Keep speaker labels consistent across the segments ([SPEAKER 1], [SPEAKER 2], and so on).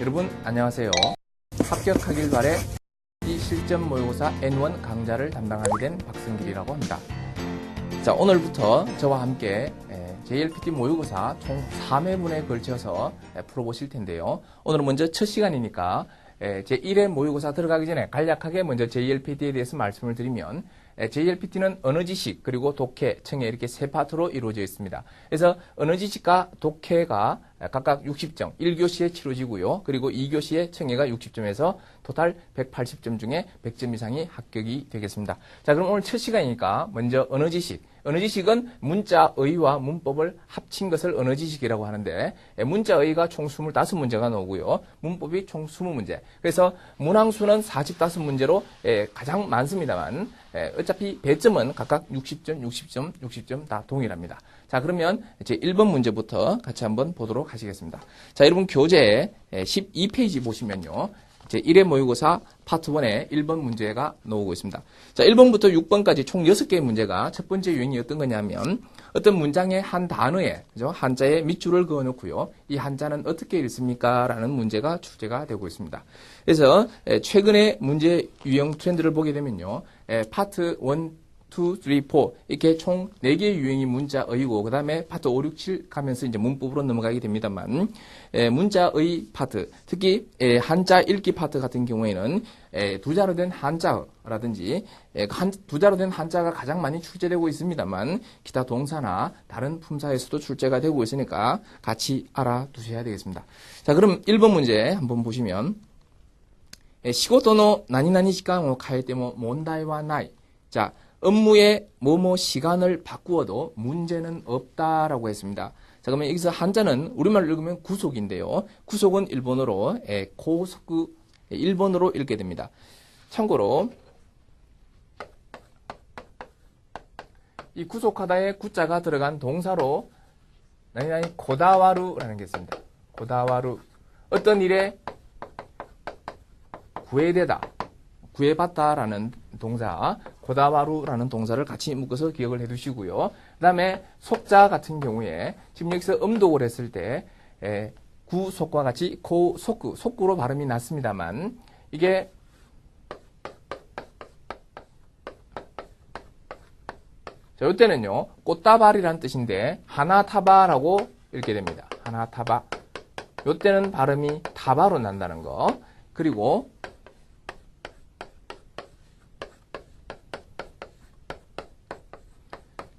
[SPEAKER 1] 여러분 안녕하세요. 합격하길 바래 이 실전 모의고사 N1 강좌를 담당하게 된 박승길이라고 합니다. 자, 오늘부터 저와 함께 JLPT 모의고사 총 3회분에 걸쳐서 풀어보실 텐데요. 오늘은 먼저 첫 시간이니까 제1회 모의고사 들어가기 전에 간략하게 먼저 JLPT에 대해서 말씀을 드리면 JLPT는 언어지식 그리고 독해, 청해 이렇게 세 파트로 이루어져 있습니다. 그래서 언어지식과 독해가 각각 60점, 1교시에 치러지고요. 그리고 2교시에 청해가 60점에서 토탈 180점 중에 100점 이상이 합격이 되겠습니다. 자, 그럼 오늘 첫 시간이니까 먼저 언어지식. 언어지식은 문자의와 문법을 합친 것을 언어지식이라고 하는데 문자의가 총 25문제가 나오고요. 문법이 총 20문제. 그래서 문항수는 45문제로 가장 많습니다만 어차피 배점은 각각 60점, 60점, 60점 다 동일합니다. 자, 그러면 이제 1번 문제부터 같이 한번 보도록 하시겠습니다. 자, 여러분 교재 12페이지 보시면요. 제 1회 모의고사 파트 1에 1번 문제가 나오고 있습니다. 자, 1번부터 6번까지 총 6개의 문제가 첫 번째 유형이 어떤 거냐면 어떤 문장의 한 단어에 그죠? 한자에 밑줄을 그어 놓고요. 이 한자는 어떻게 읽습니까? 라는 문제가 출제가 되고 있습니다. 그래서 최근에 문제 유형 트렌드를 보게 되면요. 파트 1, 2, 3, 4 이렇게 총 4개의 유형이 문자의고 그 다음에 파트 5, 6, 7 가면서 이제 문법으로 넘어가게 됩니다만 문자의 파트 특히 한자 읽기 파트 같은 경우에는 두 자로 된 한자라든지 두 자로 된 한자가 가장 많이 출제되고 있습니다만 기타 동사나 다른 품사에서도 출제가 되고 있으니까 같이 알아두셔야 되겠습니다. 자, 그럼 1번 문제 한번 보시면 시고토노 나니나니 시간을 카에테모 몬다이와 나이. 자, 업무의 뭐뭐 시간을 바꾸어도 문제는 없다라고 했습니다. 자, 그러면 여기서 한자는 우리말로 읽으면 구속인데요. 구속은 일본어로 고속구 일본어로 읽게 됩니다. 참고로 이 구속하다에 구자가 들어간 동사로 나니나니 고다와루라는 게 있습니다. 고다와루 어떤 일에 구애되다 구해봤다라는 동사, 고다와루라는 동사를 같이 묶어서 기억을 해두시고요. 그 다음에 속자 같은 경우에 지금 여기서 음독을 했을 때 구속과 같이 고속구, 속구로 발음이 났습니다만 이게 자, 이때는요 꽃다발이라는 뜻인데 하나타바라고 읽게 됩니다. 하나타바. 이때는 발음이 타바로 난다는 거. 그리고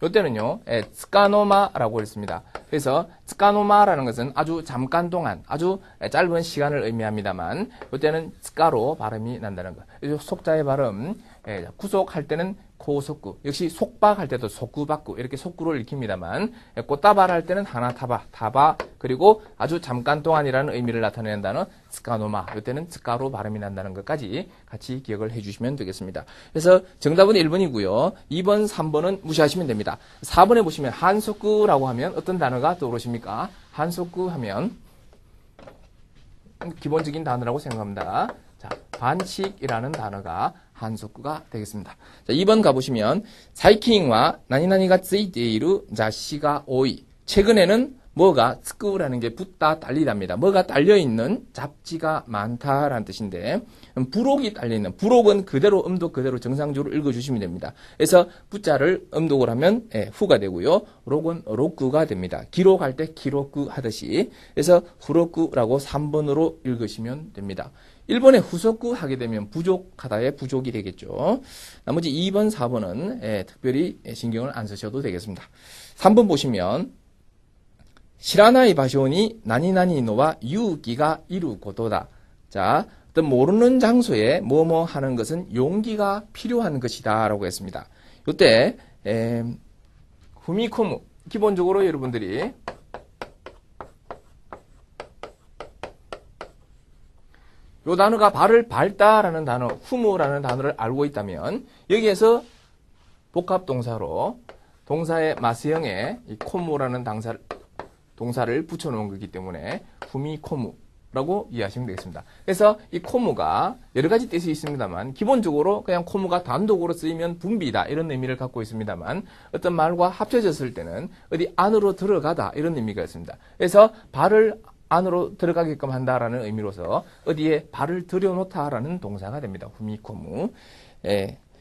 [SPEAKER 1] 이때는요, 츠카노마라고 했습니다. 그래서 츠카노마라는 것은 아주 잠깐 동안, 아주 짧은 시간을 의미합니다만, 이때는 츠카로 발음이 난다는 것. 속자의 발음, 구속할 때는 고속구, 역시 속박할 때도 속구박구, 이렇게 속구를 익힙니다만, 꽃다발 할 때는 하나타바, 타바, 그리고 아주 잠깐 동안이라는 의미를 나타내는 단어, 츠카노마, 이때는 츠카로 발음이 난다는 것까지 같이 기억을 해주시면 되겠습니다. 그래서 정답은 1번이고요. 2번, 3번은 무시하시면 됩니다. 4번에 보시면 한속구라고 하면 어떤 단어가 떠오르십니까? 한속구 하면 기본적인 단어라고 생각합니다. 자, 반칙이라는 단어가 한속구가 되겠습니다. 자, 2번 가보시면 사이킹과 나니나니가 쓰이테이루 자시가 오이. 최근에는 뭐가 스쿠라는 게 붙다 달리답니다. 뭐가 달려있는 잡지가 많다라는 뜻인데 부록이 달려있는 부록은 그대로 음독 그대로 정상적으로 읽어주시면 됩니다. 그래서 부자를 음독을 하면 후가 되고요. 록은 록구가 됩니다. 기록할 때 기록구 하듯이 그래서 후록구라고 3번으로 읽으시면 됩니다. 1번에 후속구 하게 되면 부족하다의 부족이 되겠죠. 나머지 2번, 4번은 특별히 신경을 안 쓰셔도 되겠습니다. 3번 보시면 시라나이 바쇼니 나니나니노와 유기가 이루 고도다. 자, 어떤 모르는 장소에 뭐뭐 하는 것은 용기가 필요한 것이다 라고 했습니다. 이때 후미코무 기본적으로 여러분들이 이 단어가 발을 밟다라는 단어, 후무라는 단어를 알고 있다면 여기에서 복합동사로 동사의 마스형에 이 코무라는 동사를 붙여놓은 거기 때문에 후미코무라고 이해하시면 되겠습니다. 그래서 이 코무가 여러 가지 뜻이 있습니다만 기본적으로 그냥 코무가 단독으로 쓰이면 분비다 이런 의미를 갖고 있습니다만 어떤 말과 합쳐졌을 때는 어디 안으로 들어가다 이런 의미가 있습니다. 그래서 발을 안으로 들어가게끔 한다라는 의미로서 어디에 발을 들여놓다라는 동사가 됩니다. 후미코무.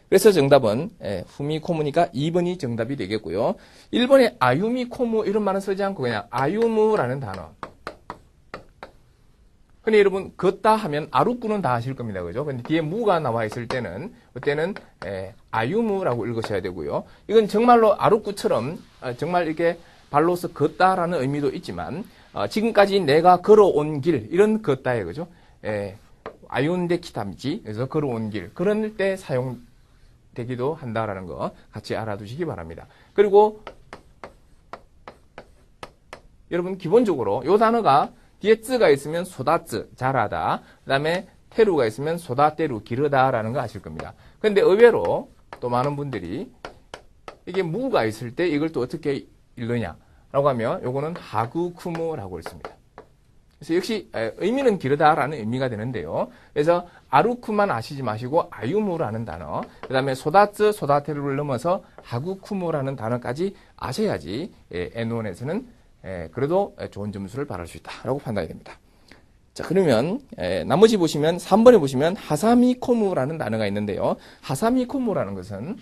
[SPEAKER 1] 그래서 정답은 후미코무니까 2번이 정답이 되겠고요. 1번에 아유미코무 이런 말은 쓰지 않고 그냥 아유무라는 단어. 흔히 여러분 걷다 하면 아루꾸는 다 하실 겁니다. 그죠? 근데 뒤에 무가 나와 있을 때는 그때는 아유무라고 읽으셔야 되고요. 이건 정말로 아루꾸처럼 정말 이렇게 발로서 걷다라는 의미도 있지만 지금까지 내가 걸어온 길 이런 걷다예요. 그죠? 아윤데 키타미지 그래서 걸어온 길 그럴 때 사용되기도 한다라는 거 같이 알아두시기 바랍니다. 그리고 여러분 기본적으로 이 단어가 뒤에 쯔가 있으면 소다쯔 잘하다 그 다음에 테루가 있으면 소다테루 기르다라는 거 아실 겁니다. 근데 의외로 또 많은 분들이 이게 무가 있을 때 이걸 또 어떻게 읽느냐라고 하면 요거는 하구쿠무라고 읽습니다. 그래서 역시 의미는 기르다라는 의미가 되는데요. 그래서 아루쿠만 아시지 마시고 아유무라는 단어, 그 다음에 소다츠, 소다테루를 넘어서 하구쿠무라는 단어까지 아셔야지 N1에서는 그래도 좋은 점수를 받을 수 있다라고 판단이 됩니다. 자, 그러면 나머지 보시면 3번에 보시면 하사미코무라는 단어가 있는데요. 하사미코무라는 것은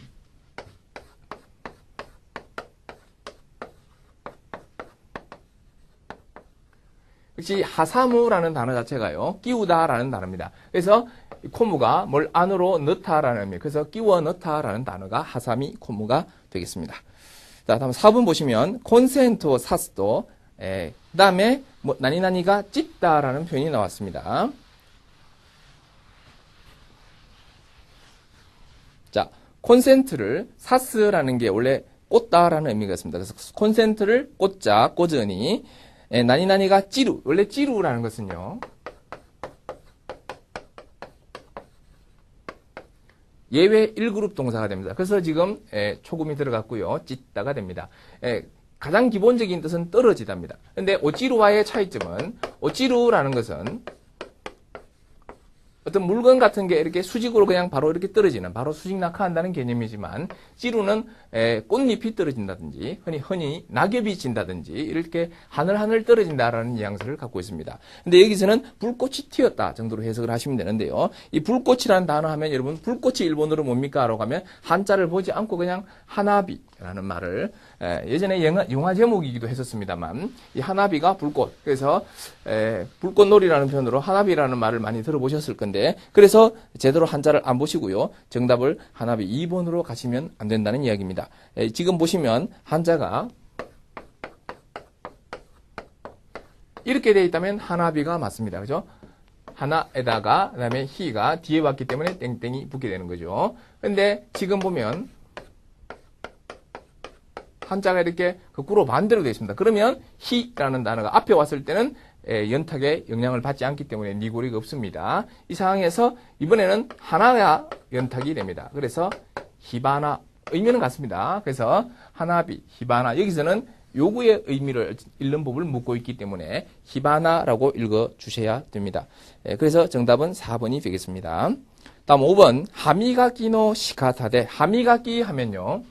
[SPEAKER 1] 역시 하사무라는 단어 자체가요. 끼우다라는 단어입니다. 그래서 코무가 뭘 안으로 넣다라는 의미. 그래서 끼워 넣다라는 단어가 하사미코무가 되겠습니다. 자, 다음 4번 보시면 콘센토 사스도 그 다음에 나니나니가 찢다라는 표현이 나왔습니다. 자, 콘센트를 사스라는 게 원래 꽂다라는 의미가 있습니다. 그래서 콘센트를 꽂자, 꽂으니 나니나니가 찌루, 원래 찌루라는 것은요. 예외 1그룹 동사가 됩니다. 그래서 지금 초금이 들어갔고요. 찢다가 됩니다. 가장 기본적인 뜻은 떨어지다입니다. 근데 오찌루와의 차이점은 오찌루라는 것은 어떤 물건 같은 게 이렇게 수직으로 그냥 바로 이렇게 떨어지는, 바로 수직 낙하한다는 개념이지만, 찌루는 꽃잎이 떨어진다든지, 흔히 낙엽이 진다든지, 이렇게 하늘하늘 떨어진다라는 뉘앙스를 갖고 있습니다. 근데 여기서는 불꽃이 튀었다 정도로 해석을 하시면 되는데요. 이 불꽃이라는 단어 하면 여러분, 불꽃이 일본어로 뭡니까? 라고 하면, 한자를 보지 않고 그냥 하나비라는 말을, 예전에 영화 제목이기도 했었습니다만, 이 하나비가 불꽃. 그래서, 불꽃놀이라는 표현으로 하나비라는 말을 많이 들어보셨을 건데, 그래서 제대로 한자를 안 보시고요. 정답을 하나비 2번으로 가시면 안 된다는 이야기입니다. 지금 보시면 한자가 이렇게 되어 있다면 하나비가 맞습니다. 그죠? 하나에다가 그다음에 히가 뒤에 왔기 때문에 땡땡이 붙게 되는 거죠. 근데 지금 보면 한자가 이렇게 거꾸로 반대로 되어 있습니다. 그러면 히라는 단어가 앞에 왔을 때는 연탁에 영향을 받지 않기 때문에 니고리가 없습니다. 이 상황에서 이번에는 하나가 연탁이 됩니다. 그래서 히바나 의미는 같습니다. 그래서 하나비, 히바나 여기서는 요구의 의미를 읽는 법을 묻고 있기 때문에 히바나라고 읽어 주셔야 됩니다. 그래서 정답은 4번이 되겠습니다. 다음 5번 하미가키노 시카타데 하미가키 하면요.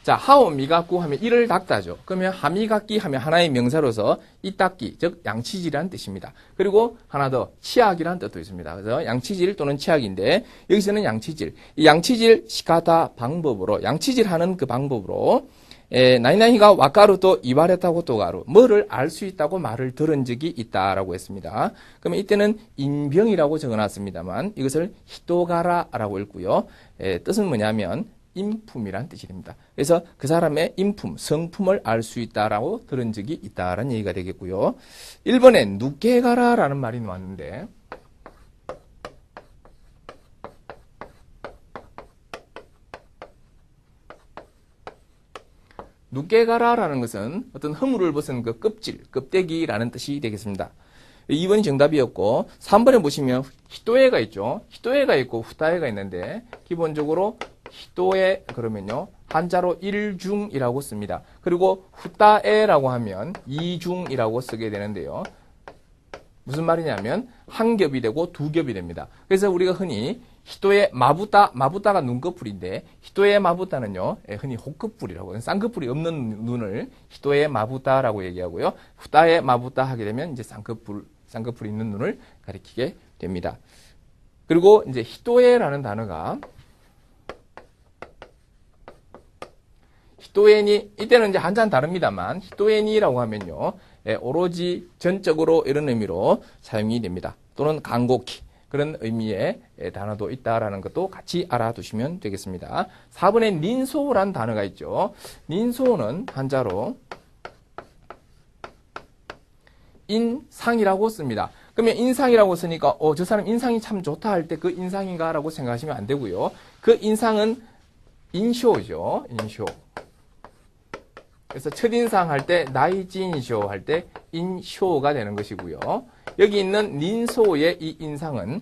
[SPEAKER 1] 자, 하오 미가쿠 하면 이를 닦다죠. 그러면 하미가끼 하면 하나의 명사로서 이 닦기, 즉 양치질이라는 뜻입니다. 그리고 하나 더 치약이라는 뜻도 있습니다. 그래서 양치질 또는 치약인데 여기서는 양치질, 이 양치질 시카타 방법으로 양치질하는 그 방법으로 나이나이가 와카루도 이바레타고 또가루 뭐를 알 수 있다고 말을 들은 적이 있다라고 했습니다. 그러면 이때는 인병이라고 적어놨습니다만 이것을 히토가라라고 읽고요. 뜻은 뭐냐면 인품이란 뜻이 됩니다. 그래서 그 사람의 인품, 성품을 알 수 있다라고 들은 적이 있다라는 얘기가 되겠고요. 1번에 누게가라라는 말이 나왔는데 누게가라라는 것은 어떤 허물을 벗은 그 껍질, 껍데기라는 뜻이 되겠습니다. 2번이 정답이었고 3번에 보시면 히토에가 있죠. 히토에가 있고 후타에가 있는데 기본적으로 히토에 그러면요 한자로 일중이라고 씁니다. 그리고 후따에라고 하면 이중이라고 쓰게 되는데요. 무슨 말이냐면 한 겹이 되고 두 겹이 됩니다. 그래서 우리가 흔히 히토에 마부타가 눈꺼풀인데, 히토에 마부타는요, 흔히 호크풀이라고, 쌍꺼풀이 없는 눈을 히토에 마부타라고 얘기하고요. 후다에 마부타 하게 되면 이제 쌍꺼풀이 있는 눈을 가리키게 됩니다. 그리고 이제 히토에라는 단어가 히토에니, 이때는 이제 한자는 다릅니다만, 히토에니라고 하면요, 오로지 전적으로 이런 의미로 사용이 됩니다. 또는 간곡히 그런 의미의 단어도 있다라는 것도 같이 알아두시면 되겠습니다. 4번에 닌소란 단어가 있죠. 닌소는 한자로 인상이라고 씁니다. 그러면 인상이라고 쓰니까 저 사람 인상이 참 좋다 할 때 그 인상인가라고 생각하시면 안 되고요. 그 인상은 인쇼죠. 인쇼. 그래서 첫인상 할 때 나이진쇼 할 때 인쇼가 되는 것이고요. 여기 있는 닌소의 이 인상은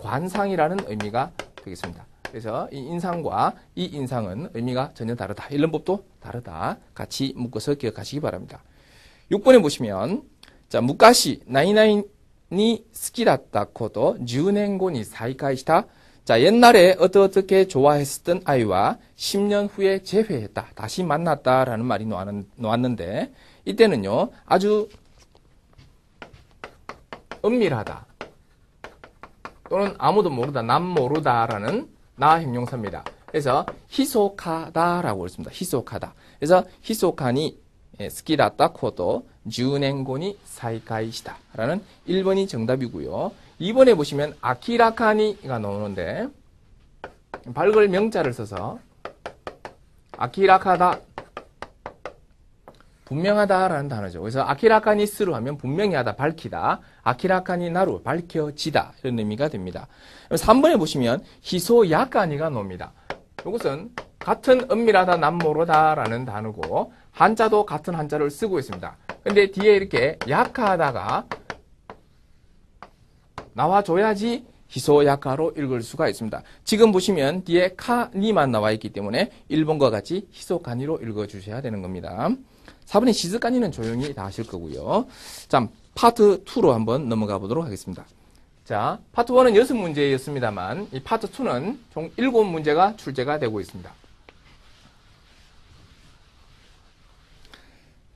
[SPEAKER 1] 관상이라는 의미가 되겠습니다. 그래서 이 인상과 이 인상은 의미가 전혀 다르다. 이런 법도 다르다. 같이 묶어서 기억하시기 바랍니다. 6번에 보시면 자, 무가시 나이나이니 스키다tta 코도 10년後に再会した 자, 옛날에 어떻게 좋아했었던 아이와 10년 후에 재회했다. 다시 만났다라는 말이 놓았는데, 이때는요, 아주 은밀하다. 또는 아무도 모르다, 남 모르다라는 나 형용사입니다. 그래서 히소카다라고 했습니다. 히소카다. 그래서 히소카니 스키다tta 코도 10년後に再会した라는 1번이 정답이고요. 2번에 보시면 아키라카니가 나오는데 밝을 명자를 써서 아키라카다 분명하다라는 단어죠. 그래서 아키라카니 스루 하면 분명히 하다, 밝히다. 아키라카니 나루 밝혀지다 이런 의미가 됩니다. 3번에 보시면 히소야카니가 나옵니다. 이것은 같은 은밀하다, 남모르다라는 단어고 한자도 같은 한자를 쓰고 있습니다. 근데 뒤에 이렇게 약하다가 나와줘야지 히소야카로 읽을 수가 있습니다. 지금 보시면 뒤에 카니만 나와 있기 때문에 1번과 같이 히소카니로 읽어주셔야 되는 겁니다. 4번에 시즈카니는 조용히 다 하실 거고요. 자, 파트 2로 한번 넘어가 보도록 하겠습니다. 자, 파트 1은 6문제였습니다만 이 파트 2는 총 7문제가 출제가 되고 있습니다.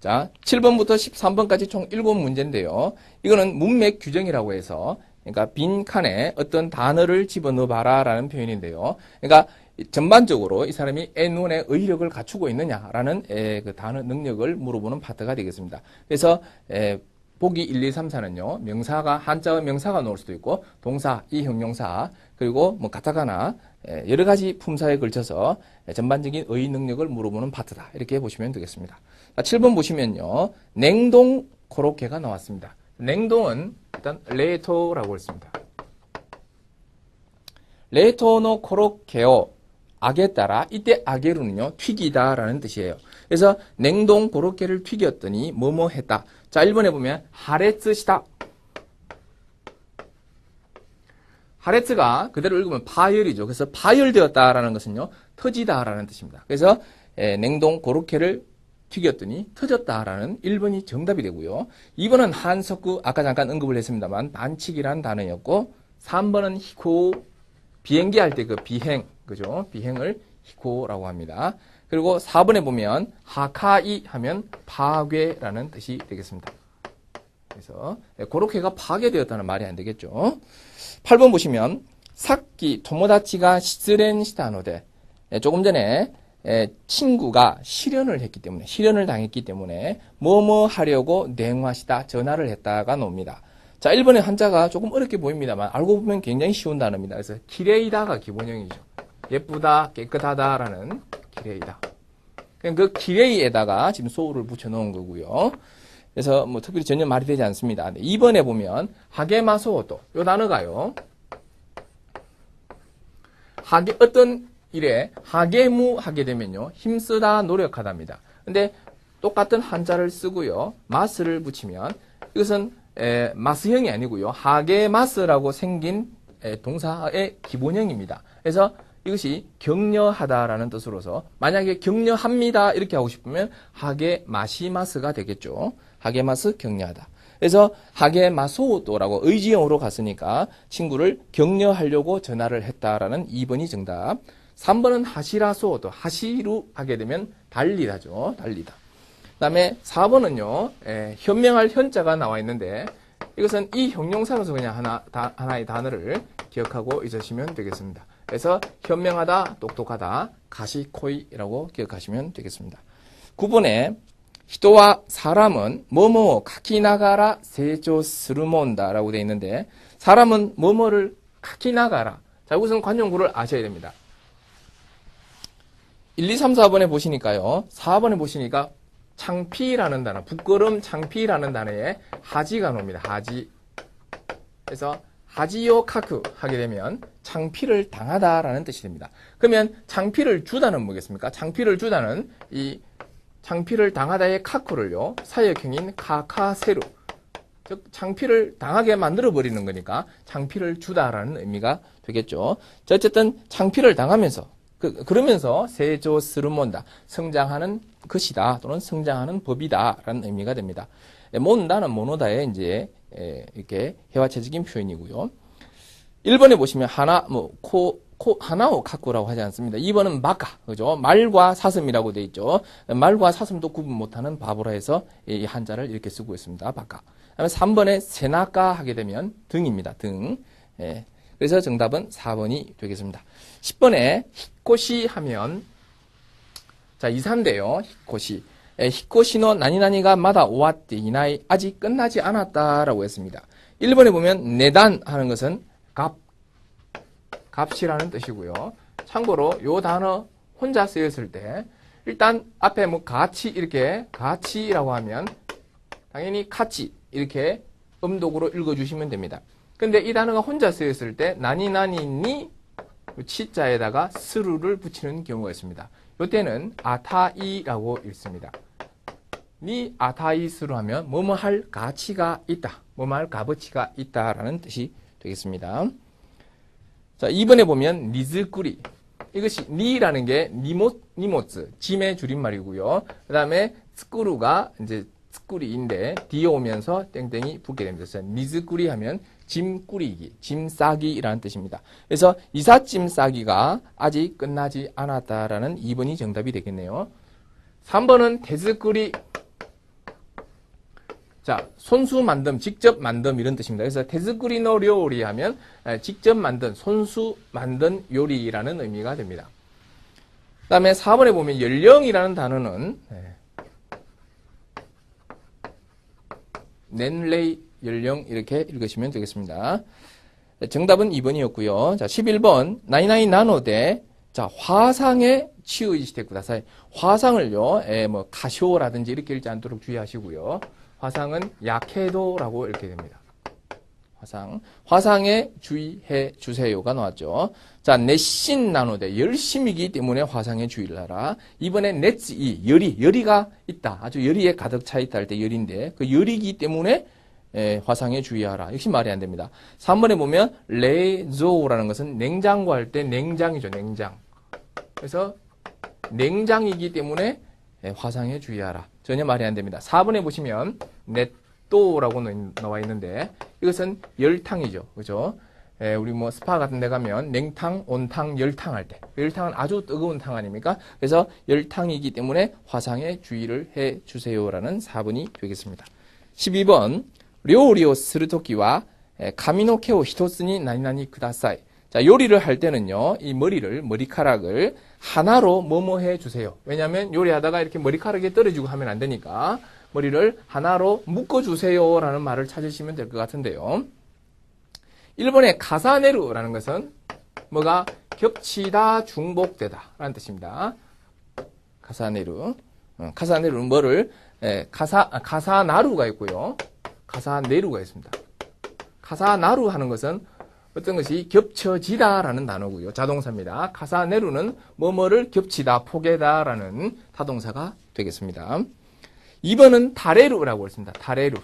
[SPEAKER 1] 자, 7번부터 13번까지 총 7문제인데요. 이거는 문맥 규정이라고 해서 그러니까 빈 칸에 어떤 단어를 집어넣어봐라 라는 표현인데요. 그러니까 전반적으로 이 사람이 N1의 의력을 갖추고 있느냐라는 그 단어 능력을 물어보는 파트가 되겠습니다. 그래서 보기 1, 2, 3, 4는요. 명사가 한자의 명사가 나올 수도 있고 동사, 이 형용사 그리고 뭐 가타카나 여러 가지 품사에 걸쳐서 전반적인 어휘 능력을 물어보는 파트다. 이렇게 보시면 되겠습니다. 자, 7번 보시면요. 냉동 코로케가 나왔습니다. 냉동은 일단 레토라고 했습니다. 레토노 코로케오 악에 따라 이때 아게루는요 튀기다라는 뜻이에요. 그래서 냉동 고로케를 튀겼더니 뭐뭐 했다. 자, 1번에 보면 하레츠시다. 하레츠가 그대로 읽으면 파열이죠. 그래서 파열되었다라는 것은요 터지다라는 뜻입니다. 그래서 냉동 고로케를 튀겼더니 터졌다라는 1번이 정답이 되고요. 2번은 한석구 아까 잠깐 언급을 했습니다만 반칙이라는 단어였고 3번은 히코 비행기 할 때 그 비행 그죠? 비행을 히코라고 합니다. 그리고 4번에 보면 하카이 하면 파괴라는 뜻이 되겠습니다. 그래서 고로케가 파괴되었다는 말이 안 되겠죠. 8번 보시면 사키 토모다치가 시츠렌 시타노데 조금 전에 친구가 실연을 했기 때문에 실연을 당했기 때문에 뭐뭐 하려고 냉화시다 전화를 했다가 나옵니다. 자, 1번의 한자가 조금 어렵게 보입니다만 알고 보면 굉장히 쉬운 단어입니다. 그래서 기레이다가 기본형이죠. 예쁘다, 깨끗하다라는 기레이다. 그 기레이에다가 지금 소우를 붙여 놓은 거고요. 그래서 뭐 특별히 전혀 말이 되지 않습니다. 2번에 보면 하게마소도 요 단어가요. 어떤 일에 하게무 하게 되면요. 힘쓰다, 노력하다입니다. 근데 똑같은 한자를 쓰고요. 마스를 붙이면 이것은 마스형이 아니고요. 하게마스라고 생긴 동사의 기본형입니다. 그래서 이것이 격려하다라는 뜻으로서 만약에 격려합니다 이렇게 하고 싶으면 하게마시마스가 되겠죠. 하게마스 격려하다. 그래서 하게 마소도라고 의지형으로 갔으니까 친구를 격려하려고 전화를 했다라는 2번이 정답. 3번은 하시라소도 하시루 하게 되면 달리다죠. 달리다. 그다음에 4번은요. 현명할 현자가 나와 있는데 이것은 이 형용사로서 그냥 하나의 단어를 기억하고 있으시면 되겠습니다. 그래서 현명하다, 똑똑하다, 가시코이라고 기억하시면 되겠습니다. 9번에 히토와 사람은 뭐뭐 카키나가라 세조스르몬다라고 되어 있는데 사람은 뭐뭐를 카키나가라. 자, 우선 관용구를 아셔야 됩니다. 1, 2, 3, 4번에 보시니까요. 4번에 보시니까 창피라는 단어, 부끄럼 창피라는 단어에 하지가 나옵니다. 하지. 그래서 하지요 카쿠 하게 되면 창피를 당하다라는 뜻이 됩니다. 그러면 창피를 주다는 뭐겠습니까? 창피를 주다는 이 창피를 당하다의 카쿠를요. 사역형인 카카세루. 즉 창피를 당하게 만들어 버리는 거니까 창피를 주다라는 의미가 되겠죠. 자, 어쨌든 창피를 당하면서 그러면서 세조스르몬다 성장하는 것이다 또는 성장하는 법이다라는 의미가 됩니다. 몬다는 모노다의 이제 이렇게 회화체적인 표현이고요. 1번에 보시면 하나오 카쿠라고 하지 않습니다. 2번은 마카, 그죠? 말과 사슴이라고 되어 있죠. 말과 사슴도 구분 못하는 바보라 해서 이 한자를 이렇게 쓰고 있습니다. 바카. 그다음에 3번에 세나카 하게 되면 등입니다. 등. 그래서 정답은 4번이 되겠습니다. 10번에 히코시 하면 자, 이사인데요. 히코시. 히코시노 나니나니가 마다 오와떼 이나이 아직 끝나지 않았다라고 했습니다. 1번에 보면 내단 하는 것은 값이라는 뜻이고요. 참고로 요 단어 혼자 쓰였을 때 일단 앞에 뭐 같이 이렇게 같이라고 하면 당연히 같이 이렇게 음독으로 읽어주시면 됩니다. 근데 이 단어가 혼자 쓰였을 때 나니나니니 치자에다가 스루를 붙이는 경우가 있습니다. 이때는 아타이라고 읽습니다. 니 아타이스로 하면 뭐뭐 할 가치가 있다. 뭐뭐 할 값어치가 있다라는 뜻이 되겠습니다. 자, 2번에 보면 니즈꾸리. 이것이 니라는 게 니모츠, 짐의 줄임말이고요. 그 다음에 스꾸루가 이제 스꾸리인데 뒤에 오면서 땡땡이 붙게 됩니다. 그래서 니즈꾸리 하면 짐 꾸리기, 짐 싸기라는 뜻입니다. 그래서 이삿짐 싸기가 아직 끝나지 않았다라는 2번이 정답이 되겠네요. 3번은 데즈꾸리. 자, 손수 만듦, 직접 만듦 이런 뜻입니다. 그래서 데즈꾸리노 료리 하면 직접 만든, 손수 만든 요리라는 의미가 됩니다. 그 다음에 4번에 보면 연령이라는 단어는 넨레이 연령 이렇게 읽으시면 되겠습니다. 정답은 2번이었고요. 자, 11번 나이나이 나노데 자, 화상에 치우이시테 구다사이. 화상을요. 뭐 가쇼라든지 이렇게 읽지 않도록 주의하시고요. 화상은 야케도라고 읽게 됩니다. 화상에 주의해 주세요가 나왔죠. 자, 내신 나노데 열심이기 때문에 화상에 주의를 하라. 이번에 넷이 열이가 있다. 아주 열이에 가득 차 있다 할 때 열인데 그 열이기 때문에 화상에 주의하라. 역시 말이 안 됩니다. 3번에 보면 레조라는 것은 냉장고 할 때 냉장이죠. 냉장. 그래서 냉장이기 때문에 화상에 주의하라. 전혀 말이 안 됩니다. 4번에 보시면 넷도라고 나와 있는데 이것은 열탕이죠. 그죠? 우리 뭐 스파 같은 데 가면 냉탕, 온탕, 열탕 할 때. 열탕은 아주 뜨거운 탕 아닙니까? 그래서 열탕이기 때문에 화상에 주의를 해 주세요라는 4번이 되겠습니다. 12번 료리오 스르토키와 가미노케오 히토스니 나니나니 쿠다사이. 자, 요리를 할 때는요, 이 머리카락을 하나로 뭐뭐 해 주세요. 왜냐하면 요리하다가 이렇게 머리카락이 떨어지고 하면 안 되니까 머리를 하나로 묶어 주세요라는 말을 찾으시면 될 것 같은데요. 1번의 가사네루라는 것은 뭐가 겹치다, 중복되다 라는 뜻입니다. 가사네루. 가사네루는 뭐를 가사나루가 있고요. 가사네루가 있습니다. 가사나루 하는 것은 어떤 것이 겹쳐지다라는 단어고요. 자동사입니다. 가사네루는 뭐뭐를 겹치다, 포개다라는 타동사가 되겠습니다. 2번은 다레루라고 했습니다. 다레루.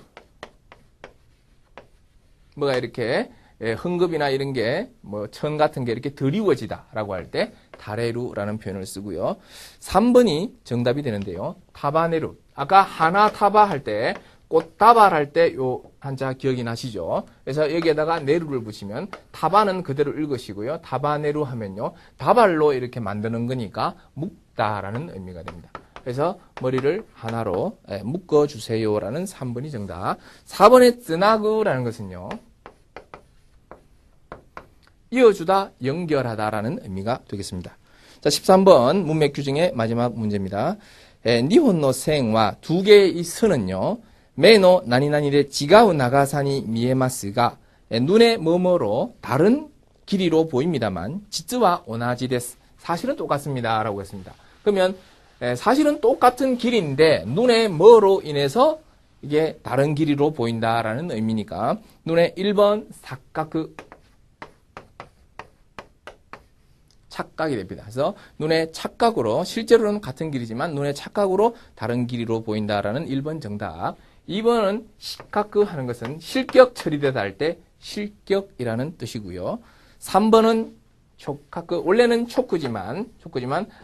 [SPEAKER 1] 뭐가 이렇게 흥급이나 이런 게 뭐 천 같은 게 이렇게 드리워지다라고 할 때 다레루라는 표현을 쓰고요. 3번이 정답이 되는데요. 타바네루. 아까 하나 타바 할 때 꽃다발 할 때 요 한자 기억이 나시죠? 그래서 여기에다가 내루를 붙이면 다발은 그대로 읽으시고요. 다바내루 하면요. 다발로 이렇게 만드는 거니까 묶다라는 의미가 됩니다. 그래서 머리를 하나로 묶어주세요라는 3번이 정답. 4번의 뜨나그라는 것은요. 이어주다, 연결하다라는 의미가 되겠습니다. 자, 13번 문맥 규정의 마지막 문제입니다. 니혼노 생와 두 개의 이 선은요. 메노 나니나니레 지가우 나가사니 미에마스가 눈에 뭐뭐로 다른 길이로 보입니다만 지츠와 오나지데스 사실은 똑같습니다. 라고 했습니다. 그러면 사실은 똑같은 길인데 눈에 뭐로 인해서 이게 다른 길이로 보인다라는 의미니까 눈에 1번 사카크 착각이 됩니다. 그래서 눈의 착각으로 실제로는 같은 길이지만 눈의 착각으로 다른 길이로 보인다라는 1번 정답. 2번은 시카크 하는 것은 실격 처리되다 할 때 실격이라는 뜻이고요. 3번은 초카크 원래는 초크지만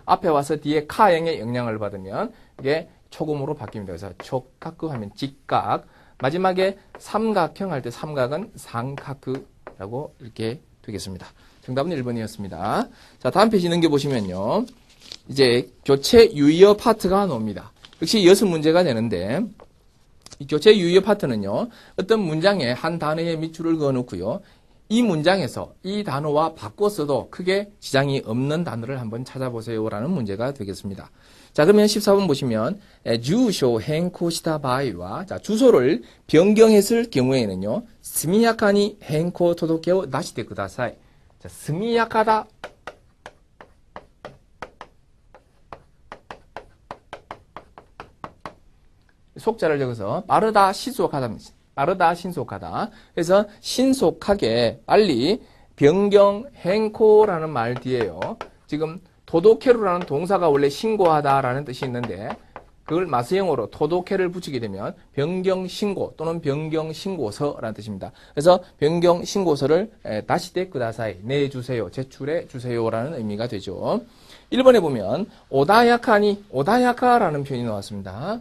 [SPEAKER 1] 앞에 와서 뒤에 카형의 영향을 받으면 이게 초금으로 바뀝니다. 그래서 초카크 하면 직각. 마지막에 삼각형 할 때 삼각은 상카크라고 이렇게 되겠습니다. 정답은 1번이었습니다. 자, 다음 페이지 넘겨보시면요. 이제 교체 유의어 파트가 나옵니다. 역시 6문제가 되는데, 이 교체 유의어 파트는요, 어떤 문장에 한 단어의 밑줄을 그어놓고요, 이 문장에서 이 단어와 바꿔서도 크게 지장이 없는 단어를 한번 찾아보세요라는 문제가 되겠습니다. 자, 그러면 14번 보시면, 주소 행코시다 바이와, 자, 주소를 변경했을 경우에는요, 스미야카니 행코 토도케오 나시테 쿠다사이. 자, 스미야카다. 속자를 적어서 빠르다, 신속하다. 빠르다, 신속하다. 그래서 신속하게 빨리 변경, 행코라는 말 뒤에요. 지금 도도케루라는 동사가 원래 신고하다라는 뜻이 있는데 그걸 마스형으로 토도케를 붙이게 되면 변경신고 또는 변경신고서라는 뜻입니다. 그래서 변경신고서를 다시테 쿠다사이 내주세요, 제출해 주세요라는 의미가 되죠. 1번에 보면 오다야카니, 오다야카라는 표현이 나왔습니다.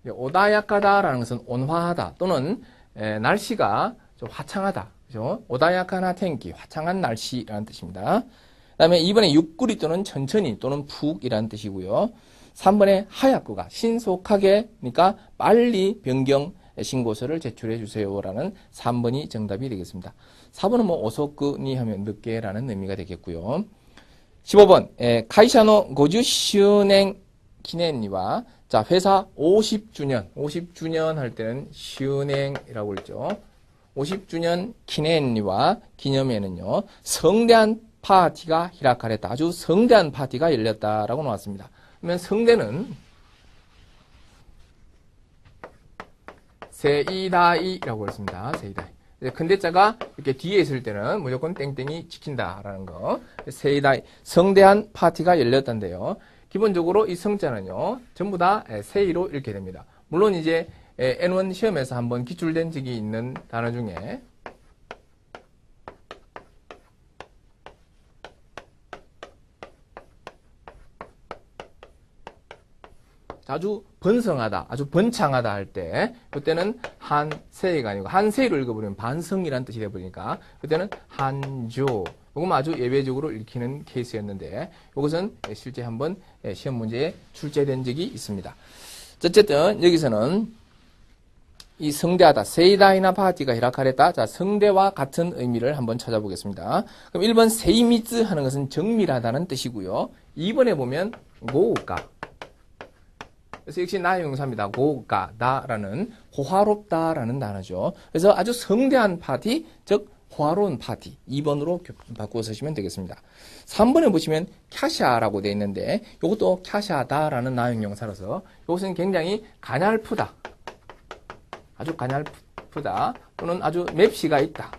[SPEAKER 1] 오다야카다라는 것은 온화하다 또는 날씨가 좀 화창하다. 그죠? 오다야카나 텐키, 화창한 날씨라는 뜻입니다. 그 다음에 2번에 유꾸리 또는 천천히 또는 푹이라는 뜻이고요. 3번에 하야쿠가 신속하게, 그러니까 빨리 변경 신고서를 제출해 주세요라는 3번이 정답이 되겠습니다. 4번은 뭐 오소쿠니 하면 늦게라는 의미가 되겠고요. 15번 카이샤노 50주년 기념일과 자, 회사 50주년 할 때는 슈냉이라고 그랬죠. 50주년 기념일과 기념회는요. 성대한 파티가 히라카레다. 아주 성대한 파티가 열렸다라고 나왔습니다. 그러면 성대는 세이다이라고 했습니다. 세이다이. 근대자가 이렇게 뒤에 있을 때는 무조건 땡땡이 지킨다라는 거. 세이다이. 성대한 파티가 열렸다인데요. 기본적으로 이 성자는요, 전부 다 세이로 읽게 됩니다. 물론 이제 N1 시험에서 한번 기출된 적이 있는 단어 중에 아주 번성하다, 아주 번창하다 할 때, 그때는 한세이가 아니고 한세이로 읽어버리면 반성이라는 뜻이 되어버리니까 그때는 한조. 이건 아주 예외적으로 읽히는 케이스였는데 이것은 실제 한번 시험 문제에 출제된 적이 있습니다. 어쨌든 여기서는 이 성대하다, 세이다이나 파티가 히라카레다. 자, 성대와 같은 의미를 한번 찾아보겠습니다. 그럼 1번 세이미츠 하는 것은 정밀하다는 뜻이고요. 2번에 보면 고우가. 그래서 역시 나의 용사입니다. 고우가다라는 호화롭다라는 단어죠. 그래서 아주 성대한 파티, 즉 호화로운 파티 2번으로 바꾸어 쓰시면 되겠습니다. 3번에 보시면 캬샤라고 되어 있는데 이것도 캬샤다라는 나용용사로서 이것은 굉장히 가냘프다. 아주 가냘프다 또는 아주 맵시가 있다.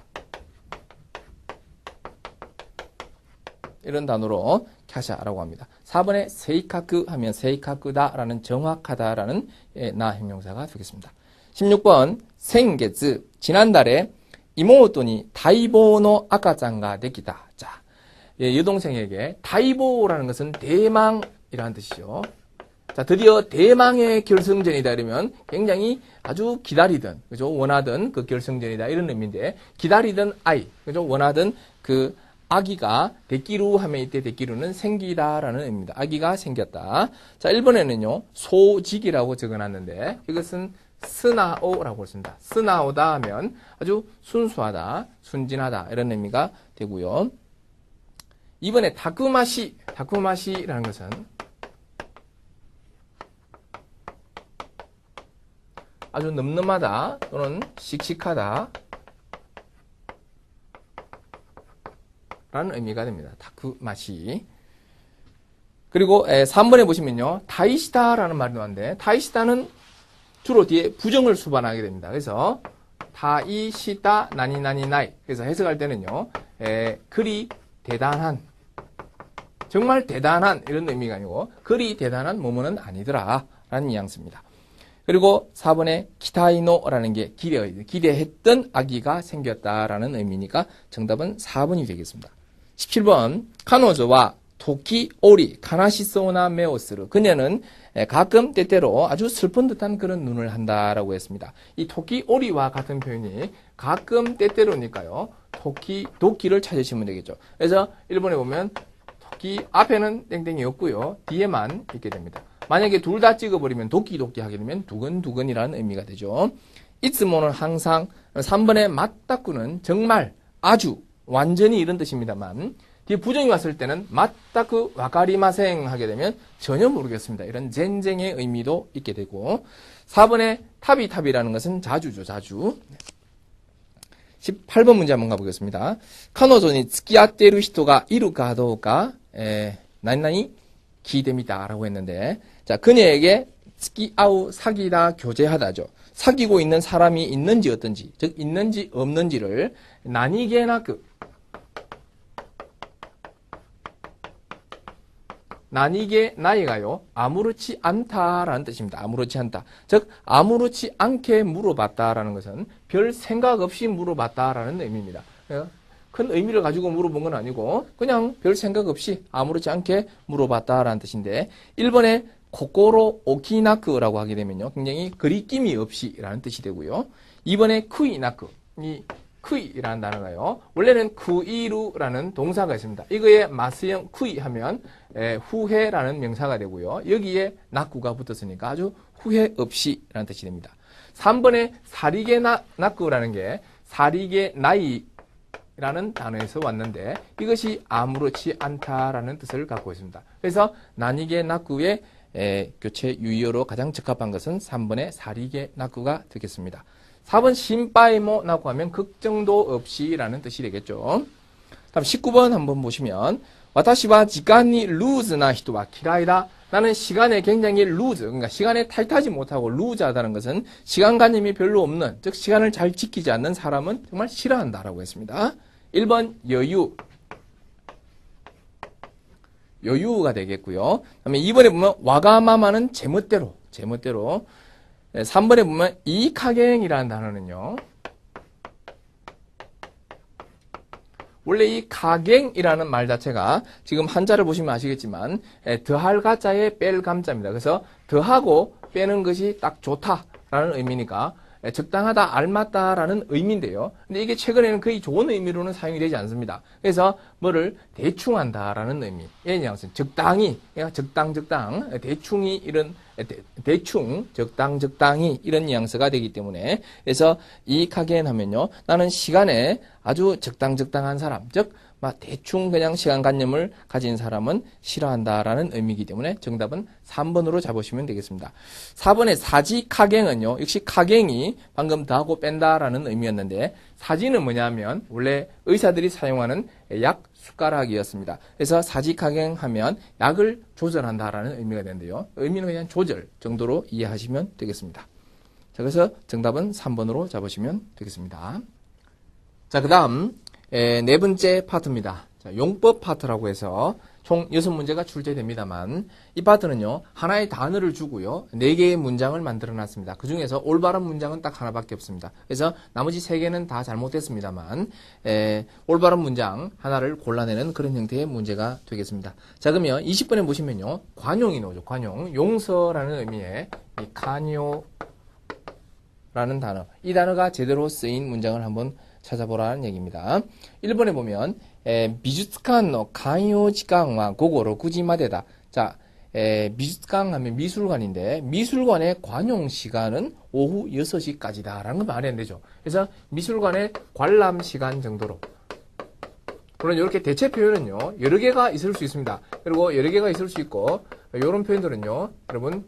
[SPEAKER 1] 이런 단어로 캬샤라고 합니다. 4번에 세이카크 하면 세이카크다라는 정확하다라는 나 형용사가 되겠습니다. 16번 생게츠 지난달에 이모토니 다이보노 아카짱가 되기다. 자, 여동생에게 다이보라는 것은 대망의 이라는 뜻이죠. 자, 드디어 대망의 결승전이다 이러면 굉장히 아주 기다리던, 그죠? 원하던 그 결승전이다 이런 의미인데, 기다리던 아이, 그죠? 원하던 그 아기가 데끼루 하면 이때 데끼루는 생기다라는 의미입니다. 아기가 생겼다. 자, 1번에는요, 소직이라고 적어놨는데, 이것은 스나오라고 쓴다. 스나오다 하면 아주 순수하다, 순진하다 이런 의미가 되고요. 2번에 다쿠마시라는 것은 아주 늠름하다 또는 씩씩하다 라는 의미가 됩니다. 다쿠마시. 그리고 3번에 보시면요, 다이시다라는 말이 나왔는데, 다이시다는 주로 뒤에 부정을 수반하게 됩니다. 그래서 다이시다 나니나니나이. 그래서 해석할 때는요, 그리 대단한, 정말 대단한 이런 의미가 아니고 그리 대단한 뭐뭐는 아니더라 라는 뉘앙스입니다. 그리고 4번에 기타이노라는 게 기대했던 아기가 생겼다라는 의미니까 정답은 4번이 되겠습니다. 17번 카노조와 도키 오리 카나시소나 메오스르. 그녀는 가끔 때때로 아주 슬픈 듯한 그런 눈을 한다라고 했습니다. 이 도키 오리와 같은 표현이 가끔 때때로니까요. 도끼를 찾으시면 되겠죠. 그래서 1번에 보면 도끼 앞에는 땡땡이 없고요. 뒤에만 있게 됩니다. 만약에 둘 다 찍어버리면 도끼 하게 되면 두근두근이라는 의미가 되죠. 이츠모는 항상. 3번에 맞다꾸는 정말 아주 완전히 이런 뜻입니다만, 뒤에 부정이 왔을 때는 맞다쿠 와카리마생 하게 되면 전혀 모르겠습니다. 이런 젠쟁의 의미도 있게 되고, 4번에 타비라는 것은 자주죠, 자주. 18번 문제 한번 가보겠습니다. 카노조니 츠키아테루 히토가 이루까 도우까 나니나니 기대미다라고 했는데, 자, 그녀에게 츠키아우 사귀다 교제하다죠. 사귀고 있는 사람이 있는지 어떤지, 즉 있는지 없는지를 나니게 나이가요, 아무렇지 않다라는 뜻입니다. 아무렇지 않다. 즉 아무렇지 않게 물어봤다라는 것은 별 생각 없이 물어봤다라는 의미입니다. 큰 의미를 가지고 물어본 건 아니고 그냥 별 생각 없이 아무렇지 않게 물어봤다라는 뜻인데, 1번에 코코로 오키나크라고 하게 되면요, 굉장히 거리낌이 없이라는 뜻이 되고요. 2번에 쿠이나크, 이 쿠이라는 단어가요, 원래는 쿠이루라는 동사가 있습니다. 이거에 마스형 쿠이 하면 후회라는 명사가 되고요. 여기에 나쿠가 붙었으니까 아주 후회 없이라는 뜻이 됩니다. 3번에 사리게 나쿠라는 게 사리게 나이라는 단어에서 왔는데, 이것이 아무렇지 않다라는 뜻을 갖고 있습니다. 그래서 나니게 나쿠의 교체 유의어로 가장 적합한 것은 3번의 사리게 나쿠가 되겠습니다. 4번 신바이모 나고 하면 걱정도 없이라는 뜻이 되겠죠. 다음 19번 한번 보시면, 와타시와 지간이 루즈나 히토와 기라이다. 나는 시간에 굉장히 그러니까 시간에 탈타지 못하고 루즈하다는 것은 시간관념이 별로 없는, 즉 시간을 잘 지키지 않는 사람은 정말 싫어한다라고 했습니다. 1번 여유가 되겠고요. 그다음에 2번에 보면 와가마마는 제멋대로. 3번에 보면 이카갱이라는 단어는요, 원래 이 가갱이라는 말 자체가 지금 한자를 보시면 아시겠지만 더할 가자에 뺄 감자입니다. 그래서 더하고 빼는 것이 딱 좋다라는 의미니까 적당하다, 알맞다라는 의미인데요. 근데 이게 최근에는 거의 좋은 의미로는 사용이 되지 않습니다. 그래서 뭐를 대충 한다라는 의미. 예를 적당히, 적당, 대충이 이런, 대충, 적당히 이런 뉘앙스가 되기 때문에, 그래서 이 카겐 하면요, 나는 시간에 아주 적당한 사람, 즉 대충 그냥 시간관념을 가진 사람은 싫어한다라는 의미이기 때문에 정답은 3번으로 잡으시면 되겠습니다. 4번의 사지 카갱은요, 역시 카갱이 방금 더하고 뺀다라는 의미였는데, 사지는 뭐냐면 원래 의사들이 사용하는 약 숟가락이었습니다. 그래서 사지 카갱 하면 약을 조절한다라는 의미가 되는데요, 의미는 그냥 조절 정도로 이해하시면 되겠습니다. 자, 그래서 정답은 3번으로 잡으시면 되겠습니다. 자, 그 다음 네 번째 파트입니다. 자, 용법 파트라고 해서 총 6문제가 출제됩니다만 이 파트는요. 하나의 단어를 주고요. 4개의 문장을 만들어 놨습니다. 그 중에서 올바른 문장은 딱 하나밖에 없습니다. 그래서 나머지 3개는 다 잘못됐습니다만 올바른 문장 하나를 골라내는 그런 형태의 문제가 되겠습니다. 자, 그러면 20번에 보시면요. 관용이 나오죠. 관용. 용서라는 의미의 이 간요라는 단어. 이 단어가 제대로 쓰인 문장을 한번 찾아보라는 얘기입니다. 1번에 보면 미주스칸의 간요 시간은 고고 6시마데다. 자, 미주스칸 하면 미술관인데 미술관의 관용 시간은 오후 6시까지다 라는 거 말이 안 되죠. 그래서 미술관의 관람 시간 정도로. 물론 이렇게 대체 표현은요. 여러 개가 있을 수 있습니다. 그리고 여러 개가 있을 수 있고 이런 표현들은요. 여러분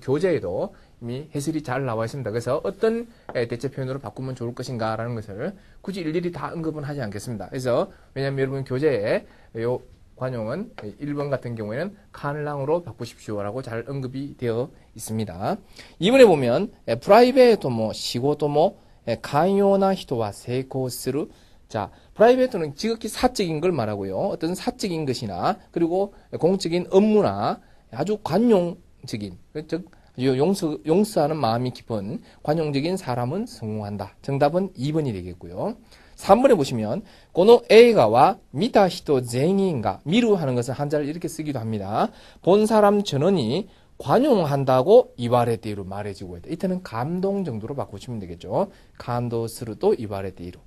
[SPEAKER 1] 교재에도 이미 해설이 잘 나와 있습니다. 그래서 어떤 대체 표현으로 바꾸면 좋을 것인가 라는 것을 굳이 일일이 다 언급은 하지 않겠습니다. 그래서 왜냐하면 여러분 교재에 요 관용은 1번 같은 경우에는 칸랑으로 바꾸십시오 라고 잘 언급이 되어 있습니다. 2번에 보면 프라이베이토모 시고토모 간요나 히토와 세이코스루. 자, 프라이베이토는 지극히 사적인 걸 말하고요. 어떤 사적인 것이나 그리고 공적인 업무나 아주 관용적인, 즉 용서하는 마음이 깊은 관용적인 사람은 성공한다. 정답은 2번이 되겠고요. 3번에 보시면 고노 에이가와 미타 히토 쟁인가 미루 하는 것은 한자를 이렇게 쓰기도 합니다. 본 사람 전원이 관용한다고 이와레테이로 말해지고 있다. 이때는 감동 정도로 바꾸시면 되겠죠. 감도스루도 이와레테이로.